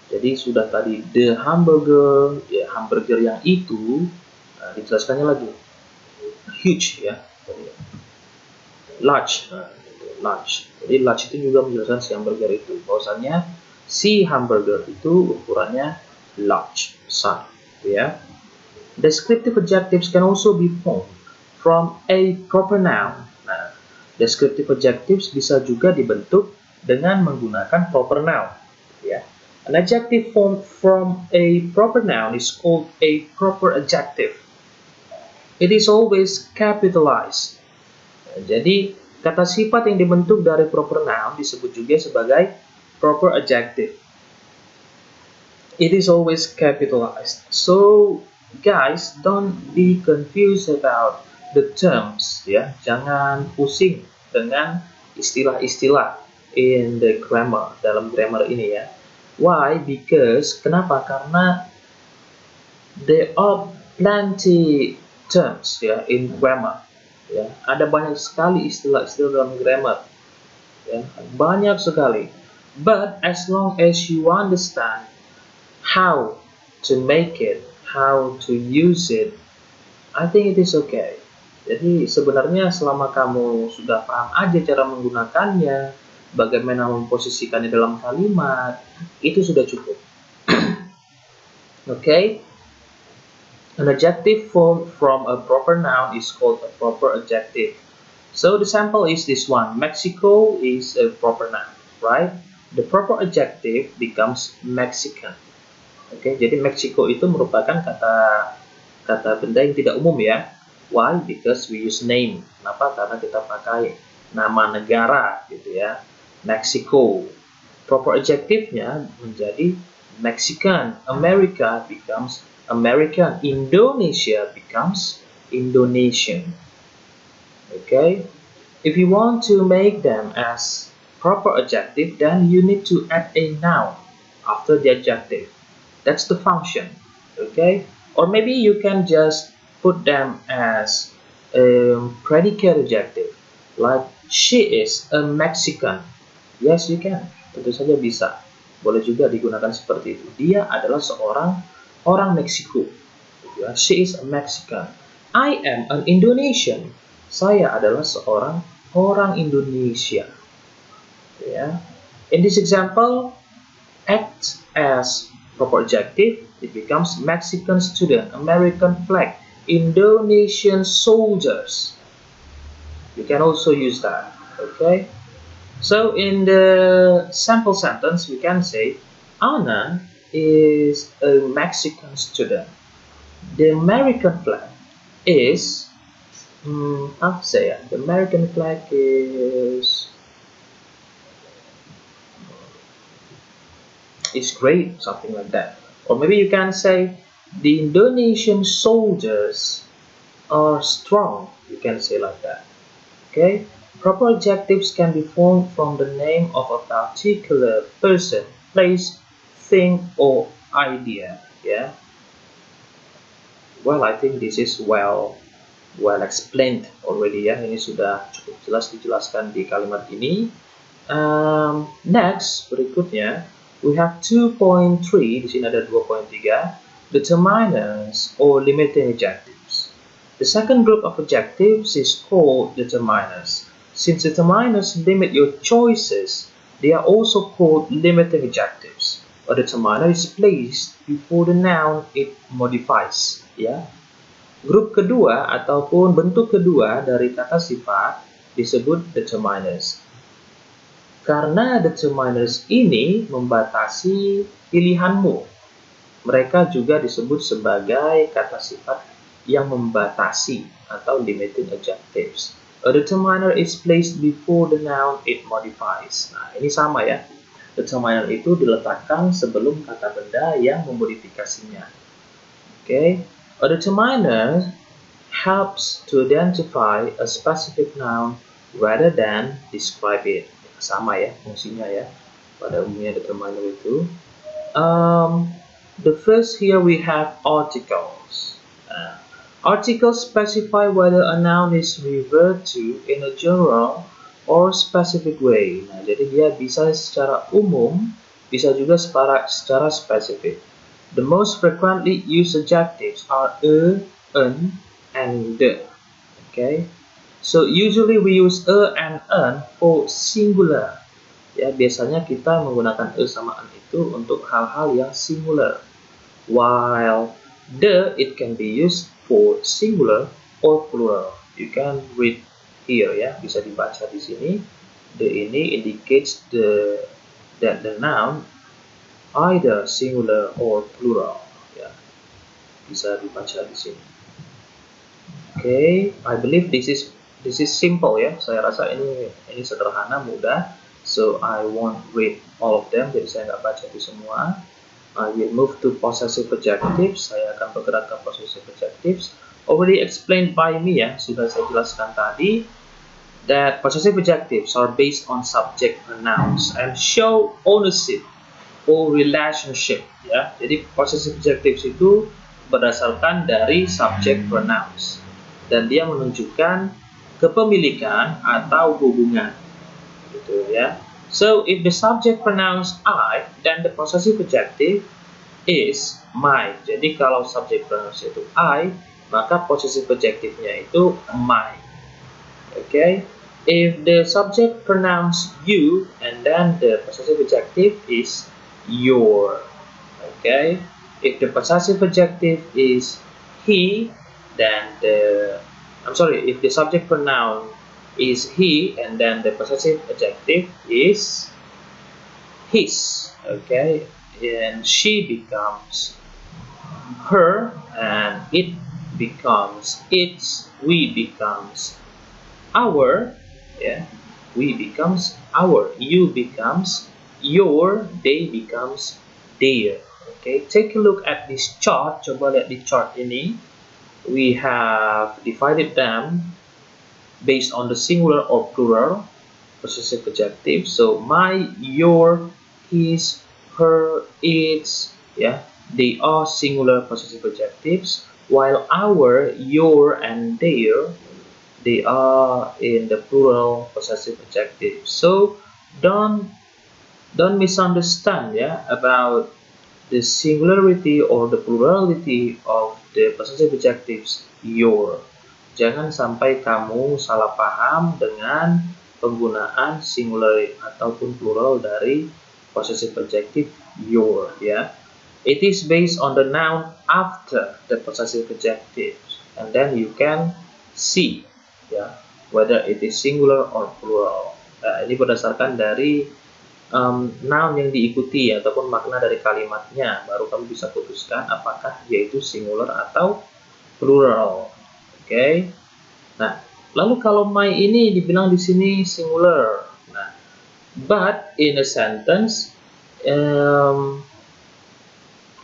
Jadi sudah tadi the hamburger, ya hamburger yang itu, nah, dijelaskannya lagi huge ya, large. Large. Jadi large itu juga menjelaskan si hamburger itu. Bahwasannya si hamburger itu ukurannya large, besar, gitu ya. Descriptive adjectives can also be formed from a proper noun. Nah, descriptive adjectives bisa juga dibentuk dengan menggunakan proper noun, ya. An adjective formed from a proper noun is called a proper adjective. It is always capitalized. Nah, jadi kata sifat yang dibentuk dari proper noun disebut juga sebagai proper adjective. It is always capitalized. So, guys, don't be confused about the terms, ya. Jangan pusing dengan istilah-istilah in the grammar, dalam grammar ini ya. Why? Because, kenapa? Karena there are plenty terms ya in grammar. Ya, ada banyak sekali istilah-istilah dalam grammar, ya, banyak sekali. But as long as you understand how to make it, how to use it, I think it is okay. Jadi sebenarnya selama kamu sudah paham aja cara menggunakannya, bagaimana memposisikannya dalam kalimat, itu sudah cukup. Okay? An adjective formed from a proper noun is called a proper adjective. So the sample is this one. Mexico is a proper noun, right? The proper adjective becomes Mexican. Okay, jadi Mexico itu merupakan kata kata benda yang tidak umum ya. Why? Because we use name. Kenapa? Karena kita pakai nama negara gitu ya. Mexico. Proper adjective-nya menjadi Mexican. America becomes American. Indonesia becomes Indonesian. Okay? If you want to make them as proper adjective, then you need to add a noun after the adjective. That's the function. Okay? Or maybe you can just put them as a predicate adjective. Like, she is a Mexican. Yes, you can. Tentu saja bisa. Boleh juga digunakan seperti itu. Dia adalah seorang orang Meksiko. She is a Mexican. I am an Indonesian. Saya adalah seorang orang Indonesia. Yeah. In this example, act as proper adjective, it becomes Mexican student, American flag, Indonesian soldiers. You can also use that. Okay. So in the sample sentence, we can say, Anna is a Mexican student. The American flag is, how to say it? The American flag is great, something like that. Or maybe you can say, the Indonesian soldiers are strong. You can say like that. Okay. Proper adjectives can be formed from the name of a particular person, place, thing, or idea. Yeah. Well, I think this is well explained already ya. Ini sudah cukup jelas dijelaskan di kalimat ini. Next, berikutnya, we have 2.3. Di sini ada 2.3. Determiners or limiting adjectives. The second group of adjectives is called determiners. Since determiners limit your choices, they are also called limiting adjectives. A determiner is placed before the noun it modifies. Ya. Grup kedua ataupun bentuk kedua dari kata sifat disebut determiners. Karena determiners ini membatasi pilihanmu. Mereka juga disebut sebagai kata sifat yang membatasi atau limiting adjectives. A determiner is placed before the noun it modifies. Nah, ini sama ya. Determiner itu diletakkan sebelum kata benda yang memodifikasinya. Okay. A determiner helps to identify a specific noun rather than describe it. Sama ya fungsinya ya. Pada umumnya determiner itu. The first here we have articles. Articles specify whether a noun is referred to in a general or specific way. Nah, jadi dia bisa secara umum, bisa juga secara spesifik. The most frequently used adjectives are a, an, and the. Okay, so usually we use a and an for singular. Ya, biasanya kita menggunakan e sama an itu untuk hal-hal yang singular. While the it can be used for singular or plural. You can read here ya, bisa dibaca di sini. The ini indicates that the noun either singular or plural. Ya, bisa dibaca di sini. Okay, I believe this is simple ya. Saya rasa ini sederhana, mudah. So I won't read all of them. Jadi saya nggak baca itu semua. I will move to possessive objectives. Saya akan bergerak ke possessive objectives. Already explained by me ya, sudah saya jelaskan tadi. That possessive objectives are based on subject pronouns and show ownership or relationship. Ya, jadi possessive objectives itu berdasarkan dari subject pronouns dan dia menunjukkan kepemilikan atau hubungan, gitu ya. So, if the subject pronouns I, then the possessive adjective is my. Jadi, kalau subject pronouns itu I, maka possessive adjective-nya itu my. Okay? If the subject pronouns you, and then the possessive adjective is your. Okay? If the possessive adjective is he, then if the subject pronoun is he, and then the possessive adjective is his. Okay, and she becomes her, and it becomes its, we becomes our, yeah, we becomes our, you becomes your, they becomes their. Okay, take a look at this chart. Coba lihat di chart ini. We have divided them based on the singular or plural possessive adjective. So my, your, his, her, its, yeah, they are singular possessive adjectives, while our, your, and their, they are in the plural possessive adjectives. So don't misunderstand, yeah, about the singularity or the plurality of the possessive adjectives your. Jangan sampai kamu salah paham dengan penggunaan singular ataupun plural dari possessive adjective your, ya. It is based on the noun after the possessive adjectives, and then you can see, ya, whether it is singular or plural. Nah, ini berdasarkan dari noun yang diikuti ataupun makna dari kalimatnya, baru kamu bisa putuskan apakah yaitu singular atau plural. Oke. Nah, lalu kalau my ini dibilang di sini singular. Nah, but in a sentence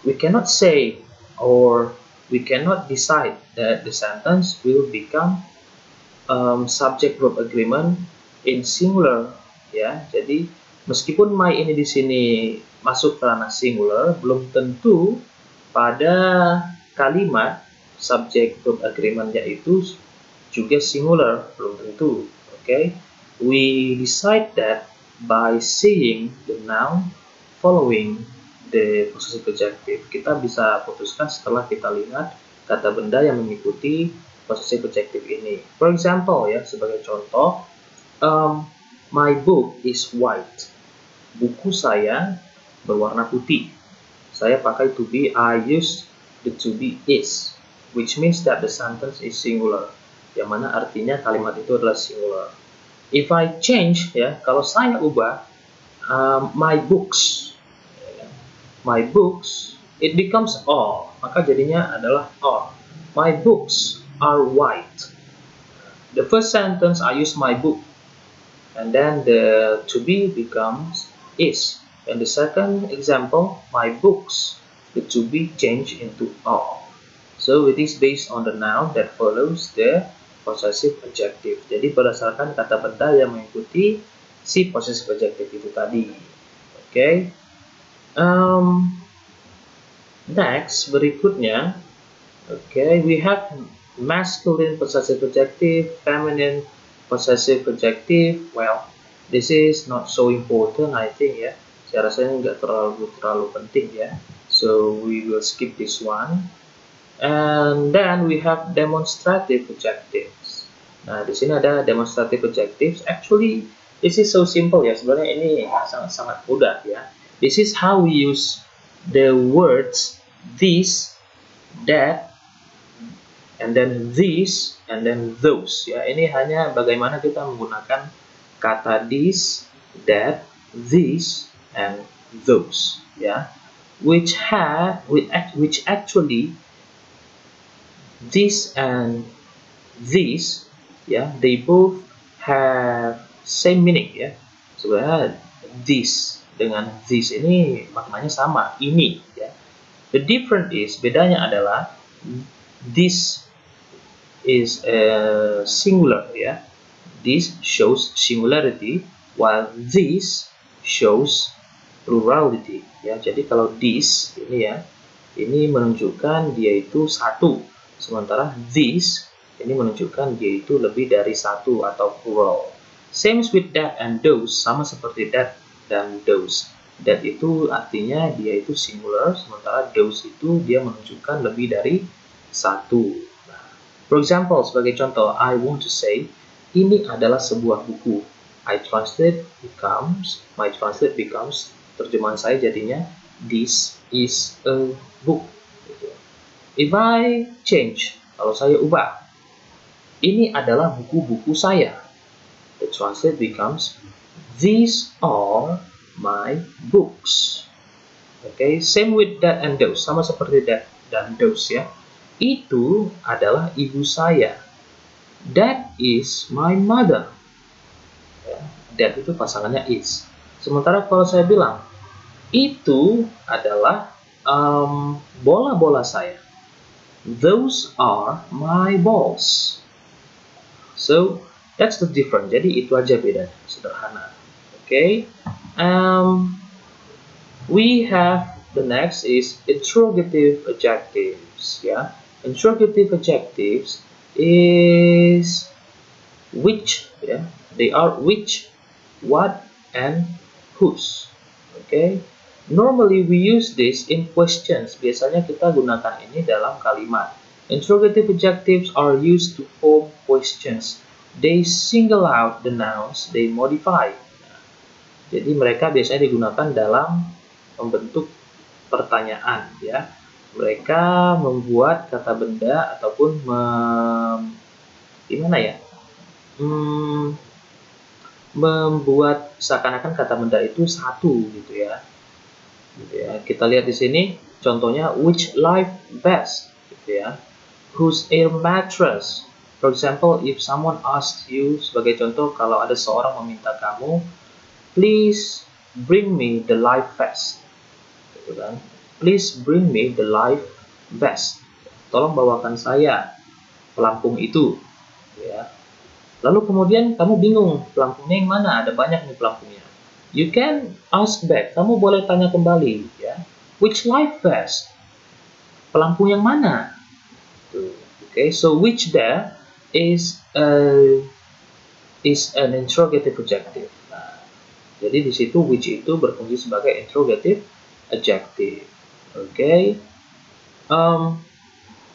we cannot say or we cannot decide that the sentence will become subject verb agreement in singular, ya. Jadi meskipun my ini di sini masuk ke ranah singular, belum tentu pada kalimat subject verb agreement-nya itu juga singular, belum tentu. Okay? We decide that by seeing the noun following the possessive adjective. Kita bisa putuskan setelah kita lihat kata benda yang mengikuti possessive adjective ini. For example, ya, sebagai contoh, my book is white. Buku saya berwarna putih. Saya pakai to be, I use the to be is, which means that the sentence is singular, yang mana artinya kalimat itu adalah singular. If I change, ya, kalau saya ubah my books, it becomes all, maka jadinya adalah all. My books are white. The first sentence I use my book, and then the to be becomes is. And the second example, my books, the to be changed into are. So it is based on the noun that follows the possessive adjective. Jadi berdasarkan kata benda yang mengikuti si possessive adjective itu tadi. Okay. Next, berikutnya, okay, we have masculine possessive adjective, feminine possessive adjective. Well, this is not so important, I think, ya. Saya rasa ini nggak terlalu penting, ya. So we will skip this one. And then we have demonstrative adjectives. Nah, di sini ada demonstrative adjectives. Actually, this is so simple, ya. Sebenarnya ini sangat mudah, ya. This is how we use the words this, that, and then these, and then those. Ya, ini hanya bagaimana kita menggunakan kata this, that, these, and those. Ya, which actually this and these, ya, they both have same meaning, ya. Sebenarnya this dengan this ini maknanya sama, ini, ya. The difference is, bedanya adalah this is a singular, ya. This shows singularity, while this shows plurality, ya. Jadi kalau this ini, ya, ini menunjukkan dia itu satu, sementara this ini menunjukkan dia itu lebih dari satu atau plural. Same with that and those, sama seperti that dan those. That itu artinya dia itu singular, sementara those itu dia menunjukkan lebih dari satu. Nah, for example, sebagai contoh, I want to say, ini adalah sebuah buku. My translate becomes, terjemahan saya jadinya, this is a book. If I change, kalau saya ubah, ini adalah buku-buku saya. The translate becomes, these are my books. Okay, same with that and those, sama seperti that dan those, ya. Itu adalah ibu saya. That is my mother. Ya, that itu pasangannya is. Sementara kalau saya bilang, itu adalah bola-bola saya. Those are my balls. So, that's the difference. Jadi itu aja bedanya, sederhana. Okay. We have the next is interrogative adjectives. Yeah, interrogative adjectives is which. Yeah, they are which, what, and whose. Okay. Normally we use this in questions. Biasanya kita gunakan ini dalam kalimat. Interrogative adjectives are used to form questions. They single out the nouns they modify. Jadi mereka biasanya digunakan dalam membentuk pertanyaan, ya. Mereka membuat kata benda ataupun gimana ya? Membuat seakan-akan kata benda itu satu gitu ya. Kita lihat di sini contohnya which life best gitu ya. Whose air mattress. For example, if someone asks you, sebagai contoh kalau ada seorang meminta kamu, please bring me the life vest. Gitu kan? Please bring me the life vest. Tolong bawakan saya pelampung itu. Ya. Lalu kemudian kamu bingung, pelampungnya yang mana? Ada banyak nih pelampungnya. You can ask back. Kamu boleh tanya kembali. Ya. Which life vest? Pelampung yang mana? Okay, so which there is an interrogative adjective. Nah, jadi di situ which itu berfungsi sebagai interrogative adjective. Okay.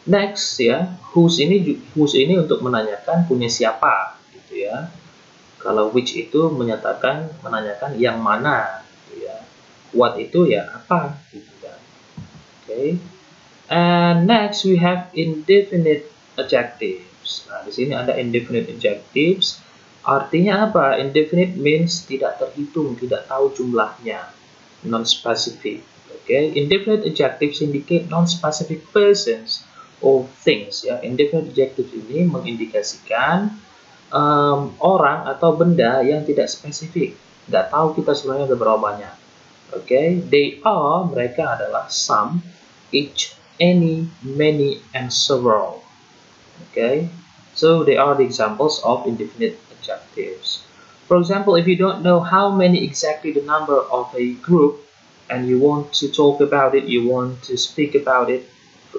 Next ya, whose ini untuk menanyakan punya siapa, gitu ya. Kalau which itu menanyakan yang mana, gitu ya. What itu ya apa, gitu kan. Okay. And next we have indefinite adjectives. Nah, di sini ada indefinite adjectives. Artinya apa? Indefinite means tidak terhitung, tidak tahu jumlahnya, non-specific. Okay, indefinite adjectives indicate non-specific persons or things. Ya, indefinite adjectives ini mengindikasikan orang atau benda yang tidak spesifik. Nggak tahu kita sebenarnya ada berapa banyak. Okay, mereka adalah some, each, any, many, and several. Okay, so they are the examples of indefinite adjectives. For example, if you don't know how many exactly the number of a group and you want to talk about it, you want to speak about it.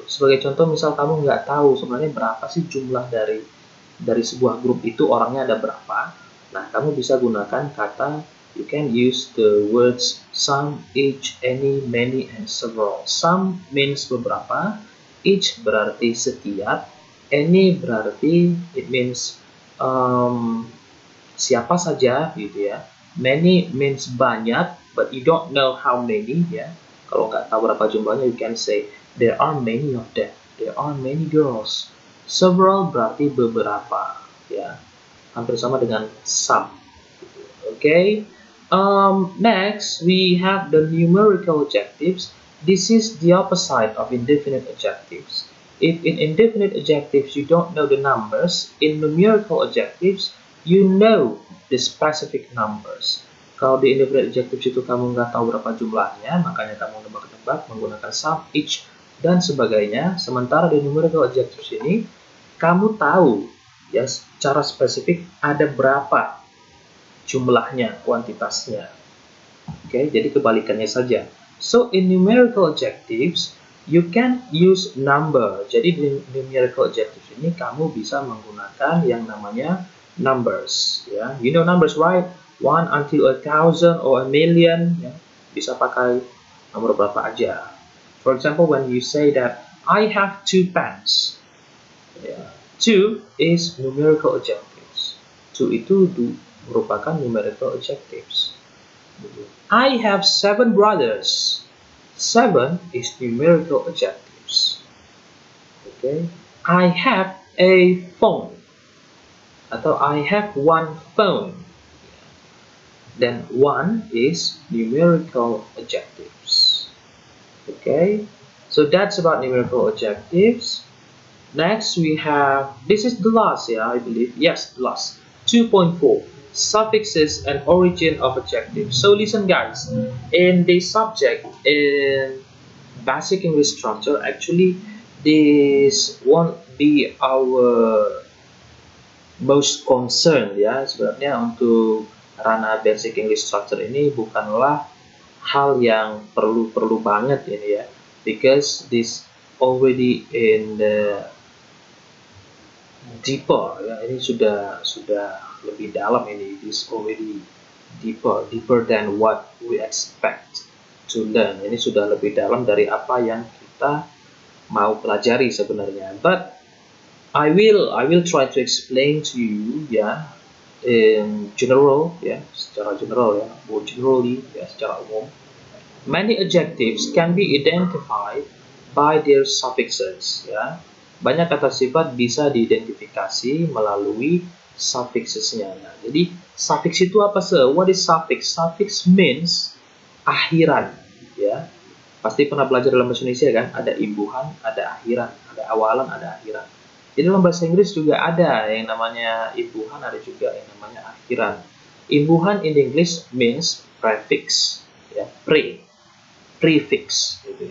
Sebagai contoh, misal kamu nggak tahu sebenarnya berapa sih jumlah dari sebuah grup itu, orangnya ada berapa. Nah, kamu bisa gunakan kata, you can use the words some, each, any, many, and several. Some means beberapa, each berarti setiap, any berarti it means siapa saja gitu ya. Many means banyak, but you don't know how many ya. Kalau nggak tahu berapa jumlahnya, you can say there are many of them. There are many girls. Several berarti beberapa ya. Hampir sama dengan some. Okay. Next we have the numerical adjectives. This is the opposite of indefinite adjectives. If in indefinite adjectives you don't know the numbers, in numerical adjectives you know the specific numbers. Kalau di indefinite adjectives itu kamu nggak tahu berapa jumlahnya, makanya kamu nebak-nebak menggunakan some, each, dan sebagainya. Sementara di numerical adjectives ini, kamu tahu ya secara spesifik ada berapa jumlahnya, kuantitasnya. Oke, jadi kebalikannya saja. So in numerical adjectives, you can use number. Jadi di numerical adjectives ini kamu bisa menggunakan yang namanya numbers. Ya, you know numbers, right? 1 until 1,000 or 1,000,000. Ya. Bisa pakai nomor berapa aja. For example, when you say that I have 2 pens. Ya. 2 is numerical adjectives. 2 itu merupakan numerical adjectives. I have 7 brothers. 7 is numerical adjectives. Okay. I have a phone. Atau I have 1 phone. Then 1 is numerical adjectives. Okay. So that's about numerical adjectives. Next we have, this is the last, I believe. Yes, the last. 2.4, suffixes and origin of adjectives. So listen guys, in the subject in basic English structure, actually this won't be our most concern sebenarnya. Untuk ranah basic English structure ini bukanlah hal yang perlu banget ini because this already in the deeper ini sudah lebih dalam ini. This already deeper than what we expect to learn. Ini sudah lebih dalam dari apa yang kita mau pelajari sebenarnya. But I will try to explain to you in general secara general or generally secara umum. Many adjectives can be identified by their suffixes Banyak kata sifat bisa diidentifikasi melalui suffixesnya. Nah, jadi suffix itu apa sih? What is suffix? Suffix means akhiran Pasti pernah belajar dalam bahasa Indonesia kan? Ada imbuhan, ada akhiran, ada awalan, ada akhiran. Jadi dalam bahasa Inggris juga ada yang namanya imbuhan, ada juga yang namanya akhiran. Imbuhan in English means prefix, prefix gitu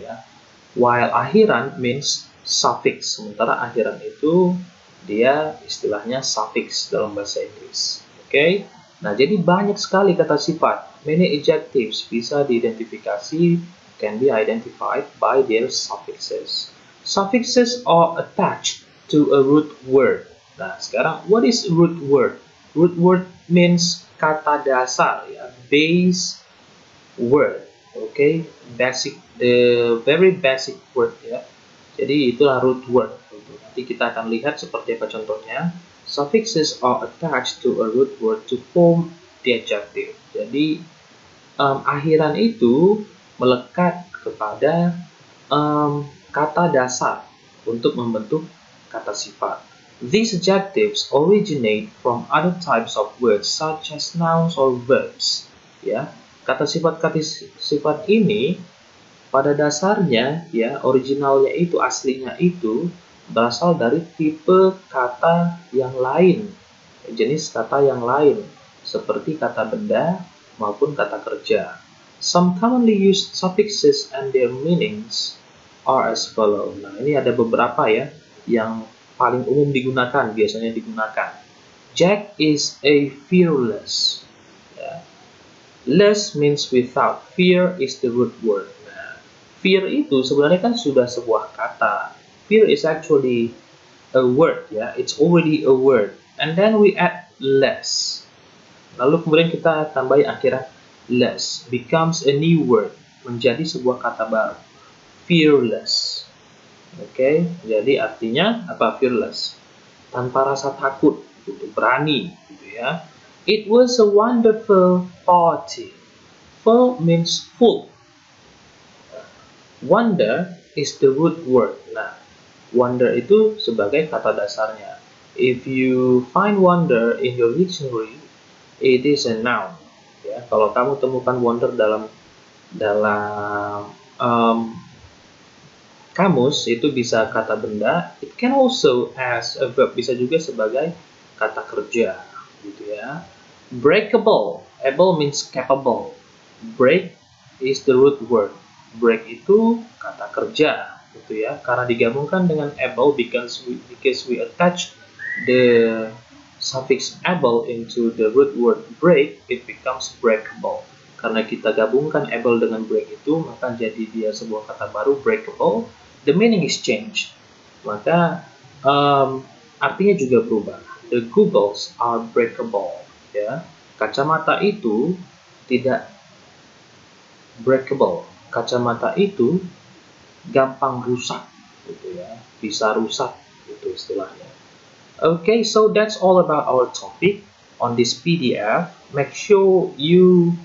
While akhiran means suffix. Sementara akhiran itu dia istilahnya suffix dalam bahasa Inggris. Oke. Nah, jadi banyak sekali kata sifat. Many adjectives bisa diidentifikasi, can be identified by their suffixes. Suffixes are attached to a root word. Nah, sekarang what is root word? Root word means kata dasar base word. Okay, basic, the very basic word Jadi itulah root word. Nanti kita akan lihat seperti apa contohnya. Suffixes are attached to a root word to form the adjective. Jadi akhiran itu melekat kepada kata dasar untuk membentuk kata sifat. These adjectives originate from other types of words such as nouns or verbs. Kata sifat ini pada dasarnya originalnya itu, aslinya itu berasal dari tipe kata yang lain, jenis kata yang lain seperti kata benda maupun kata kerja. Some commonly used suffixes and their meanings are as follow. Nah, ini ada beberapa yang paling umum biasanya digunakan. Jack is a fearless. Less means without. Fear is the root word. Nah, fear itu sebenarnya kan sudah sebuah kata. Fear is actually a word It's already a word. And then we add less. Lalu kemudian kita tambahin akhiran less. Becomes a new word. Menjadi sebuah kata baru. Fearless. Oke, jadi artinya apa fearless? Tanpa rasa takut, berani It was a wonderful party. Full means full. Wonder is the root word. Nah, wonder itu sebagai kata dasarnya. If you find wonder in your dictionary, it is a noun. Kalau kamu temukan wonder dalam kamus, itu bisa kata benda. It can also as a verb, bisa juga sebagai kata kerja Breakable. Able means capable. Break is the root word. Break itu kata kerja karena digabungkan dengan able because we attach the suffix able into the root word break, it becomes breakable. Karena kita gabungkan able dengan break itu, maka jadi dia sebuah kata baru, breakable. The meaning is changed. Maka artinya juga berubah. The googles are breakable. Kacamata itu tidak breakable. Kacamata itu gampang rusak bisa rusak istilahnya. Okay, so that's all about our topic on this PDF. Make sure you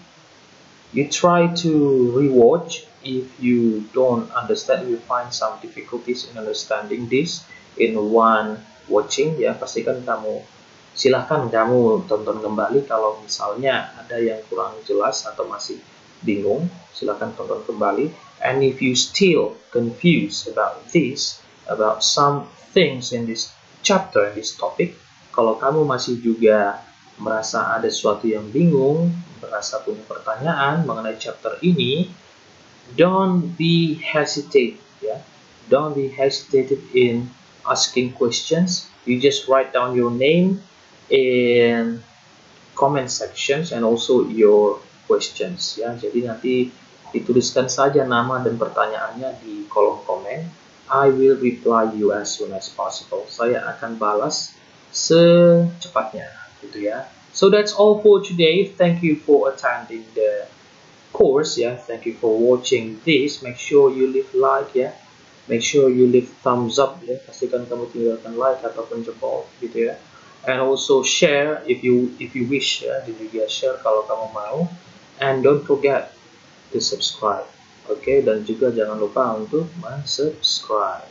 try to rewatch if you don't understand, you find some difficulties in understanding this in one watching pastikan silahkan kamu tonton kembali. Kalau misalnya ada yang kurang jelas atau masih bingung, silahkan tonton kembali. And if you still confused about this, about some things in this chapter, in this topic. Kalau kamu masih juga merasa ada sesuatu yang bingung, merasa punya pertanyaan mengenai chapter ini, don't be hesitate, ya. Don't be hesitated in asking questions. You just write down your name in comment sections and also your questions, ya. Jadi nanti dituliskan saja nama dan pertanyaannya di kolom komen. I will reply you as soon as possible. Saya akan balas secepatnya, gitu ya. So that's all for today. Thank you for attending the course, ya. Thank you for watching this. Make sure you leave like, ya. Make sure you leave thumbs up, ya. Pastikan kamu tinggalkan like ataupun jempol, gitu ya. And also share if you wish, ya. Dan juga share kalau kamu mau. And don't forget to subscribe. Oke, dan juga jangan lupa untuk subscribe.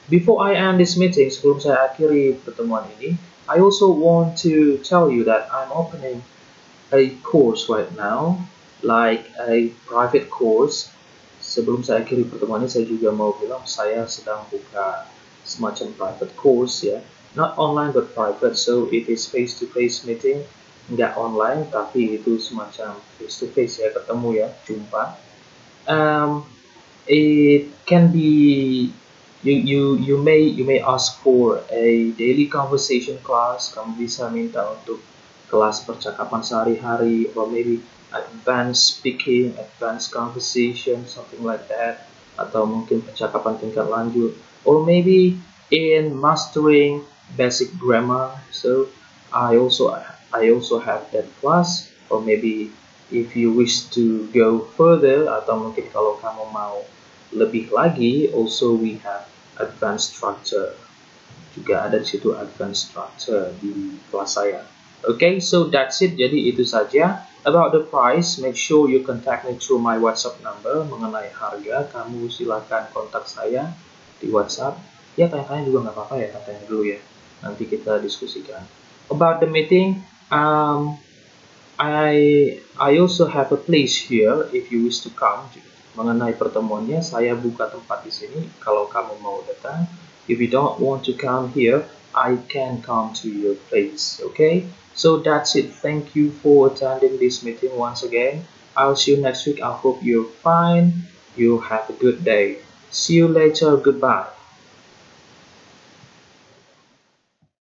Before I end this meeting, sebelum saya akhiri pertemuan ini, I also want to tell you that I'm opening a course right now, like a private course. Sebelum saya akhiri pertemuan ini, saya juga mau bilang saya sedang buka semacam private course, ya. Not online but private, so it is face-to-face meeting, nggak online, tapi itu semacam face-to-face, ya, ketemu, ya, jumpa. It can be you may ask for a daily conversation class. Kamu bisa minta untuk kelas percakapan sehari-hari, or maybe advanced speaking, advanced conversation, something like that, atau mungkin percakapan tingkat lanjut, or maybe in mastering basic grammar. So I also have that class, or maybe if you wish to go further, atau mungkin kalau kamu mau lebih lagi, also we have advanced structure. Juga ada di situ advanced structure di kelas saya. Okay, so that's it. Jadi itu saja. About the price, make sure you contact me through my WhatsApp number. Mengenai harga, kamu silakan kontak saya di WhatsApp. Ya, tanya-tanya juga nggak apa-apa, ya, tanya dulu, ya. Nanti kita diskusikan. About the meeting, I also have a place here if you wish to come. Mengenai pertemuannya, saya buka tempat di sini kalau kamu mau datang. If you don't want to come here, I can come to your place. Okay? So that's it. Thank you for attending this meeting once again. I'll see you next week. I hope you're fine. You have a good day. See you later. Goodbye.